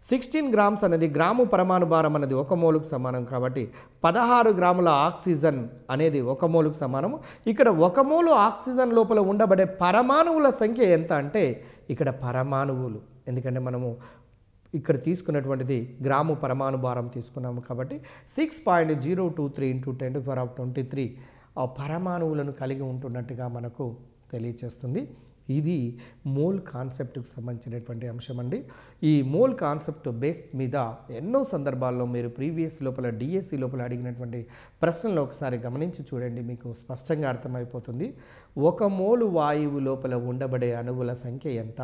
16 గ్రామ్స్ అనేది గ్రాము పరమాణు భారం అనేది 1 మోలుకు సమానం కాబట్టి 16 గ్రాముల ఆక్సిజన్ అనేది 1 మోలుకు సమానము. ఇక్కడ 1 మోలు ఆక్సిజన్ లోపల ఉండబడే పరమాణువుల సంఖ్య ఎంత అంటే ఇక్కడ పరమాణువులు, ఎందుకంటే మనము ఇక్కడ తీసుకున్నటువంటిది గ్రాము పరమాణు భారం తీసుకున్నాము కాబట్టి 6.023 × 10⁻23 ఆ పరమాణువులను కలిగి ఉంటున్నట్టుగా మనకు తెలియచేస్తుంది. ఇది మోల్ కాన్సెప్ట్కు సంబంధించినటువంటి అంశం అండి. ఈ మోల్ కాన్సెప్ట్ బేస్ మీద ఎన్నో సందర్భాల్లో మీరు ప్రీవియస్ లోపల డిఎస్సి లోపల అడిగినటువంటి ప్రశ్నలు ఒకసారి గమనించి చూడండి, మీకు స్పష్టంగా అర్థమైపోతుంది. 1 మోలు వాయువు లోపల ఉండబడే అణువుల సంఖ్య ఎంత?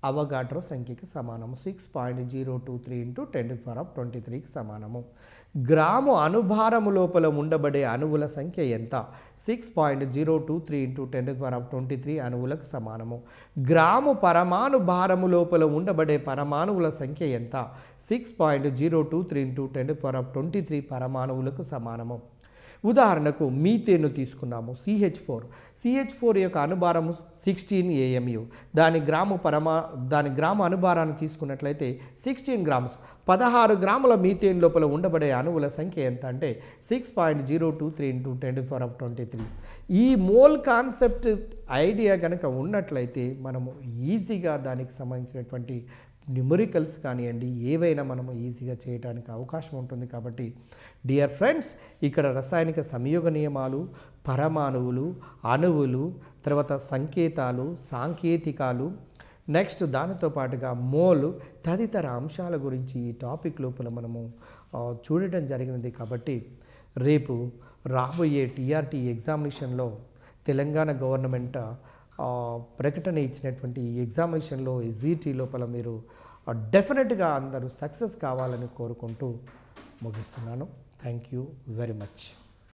అవగాడ్రో సంఖ్యకి సమానము, 6.023 × 10⁻23కి సమానము. గ్రాము అణుభారము లోపల ఉండబడే అణువుల సంఖ్య ఎంత? 6.023 × 10⁻23 అణువులకు సమానము. గ్రాము పరమాణు భారము లోపల ఉండబడే పరమాణువుల సంఖ్య ఎంత? 6.023 × 10⁻23 పరమాణువులకు సమానము. ఉదాహరణకు మీథేన్ను తీసుకున్నాము, CH4 యొక్క అణుభారము 16 ఏఎంయు. దాని గ్రాము అణుభారాన్ని తీసుకున్నట్లయితే 16 గ్రామ్స్. 16 గ్రాముల మీథేన్ లోపల ఉండబడే అణువుల సంఖ్య ఎంత అంటే 6.023 × 10⁻23. ఈ మోల్ కాన్సెప్ట్ ఐడియా కనుక ఉన్నట్లయితే మనము ఈజీగా దానికి సంబంధించినటువంటి న్యూమరికల్స్ కానివ్వండి ఏవైనా మనము ఈజీగా చేయడానికి అవకాశం ఉంటుంది. కాబట్టి డియర్ ఫ్రెండ్స్, ఇక్కడ రసాయనిక సంయోగ నియమాలు, పరమాణువులు, అణువులు, తర్వాత సంకేతాలు, సాంకేతికాలు, నెక్స్ట్ దానితో పాటుగా మోల్ తదితర అంశాల గురించి ఈ టాపిక్ లోపల మనము చూడటం జరిగినది. కాబట్టి రేపు రాబోయే టీఆర్టీ ఎగ్జామినేషన్లో తెలంగాణ గవర్నమెంట్ ప్రకటన ఇచ్చినటువంటి ఈ ఎగ్జామినేషన్లో ఎస్జిటి లోపల మీరు డెఫినెట్గా అందరూ సక్సెస్ కావాలని కోరుకుంటూ ముగిస్తున్నాను. Thank you very much.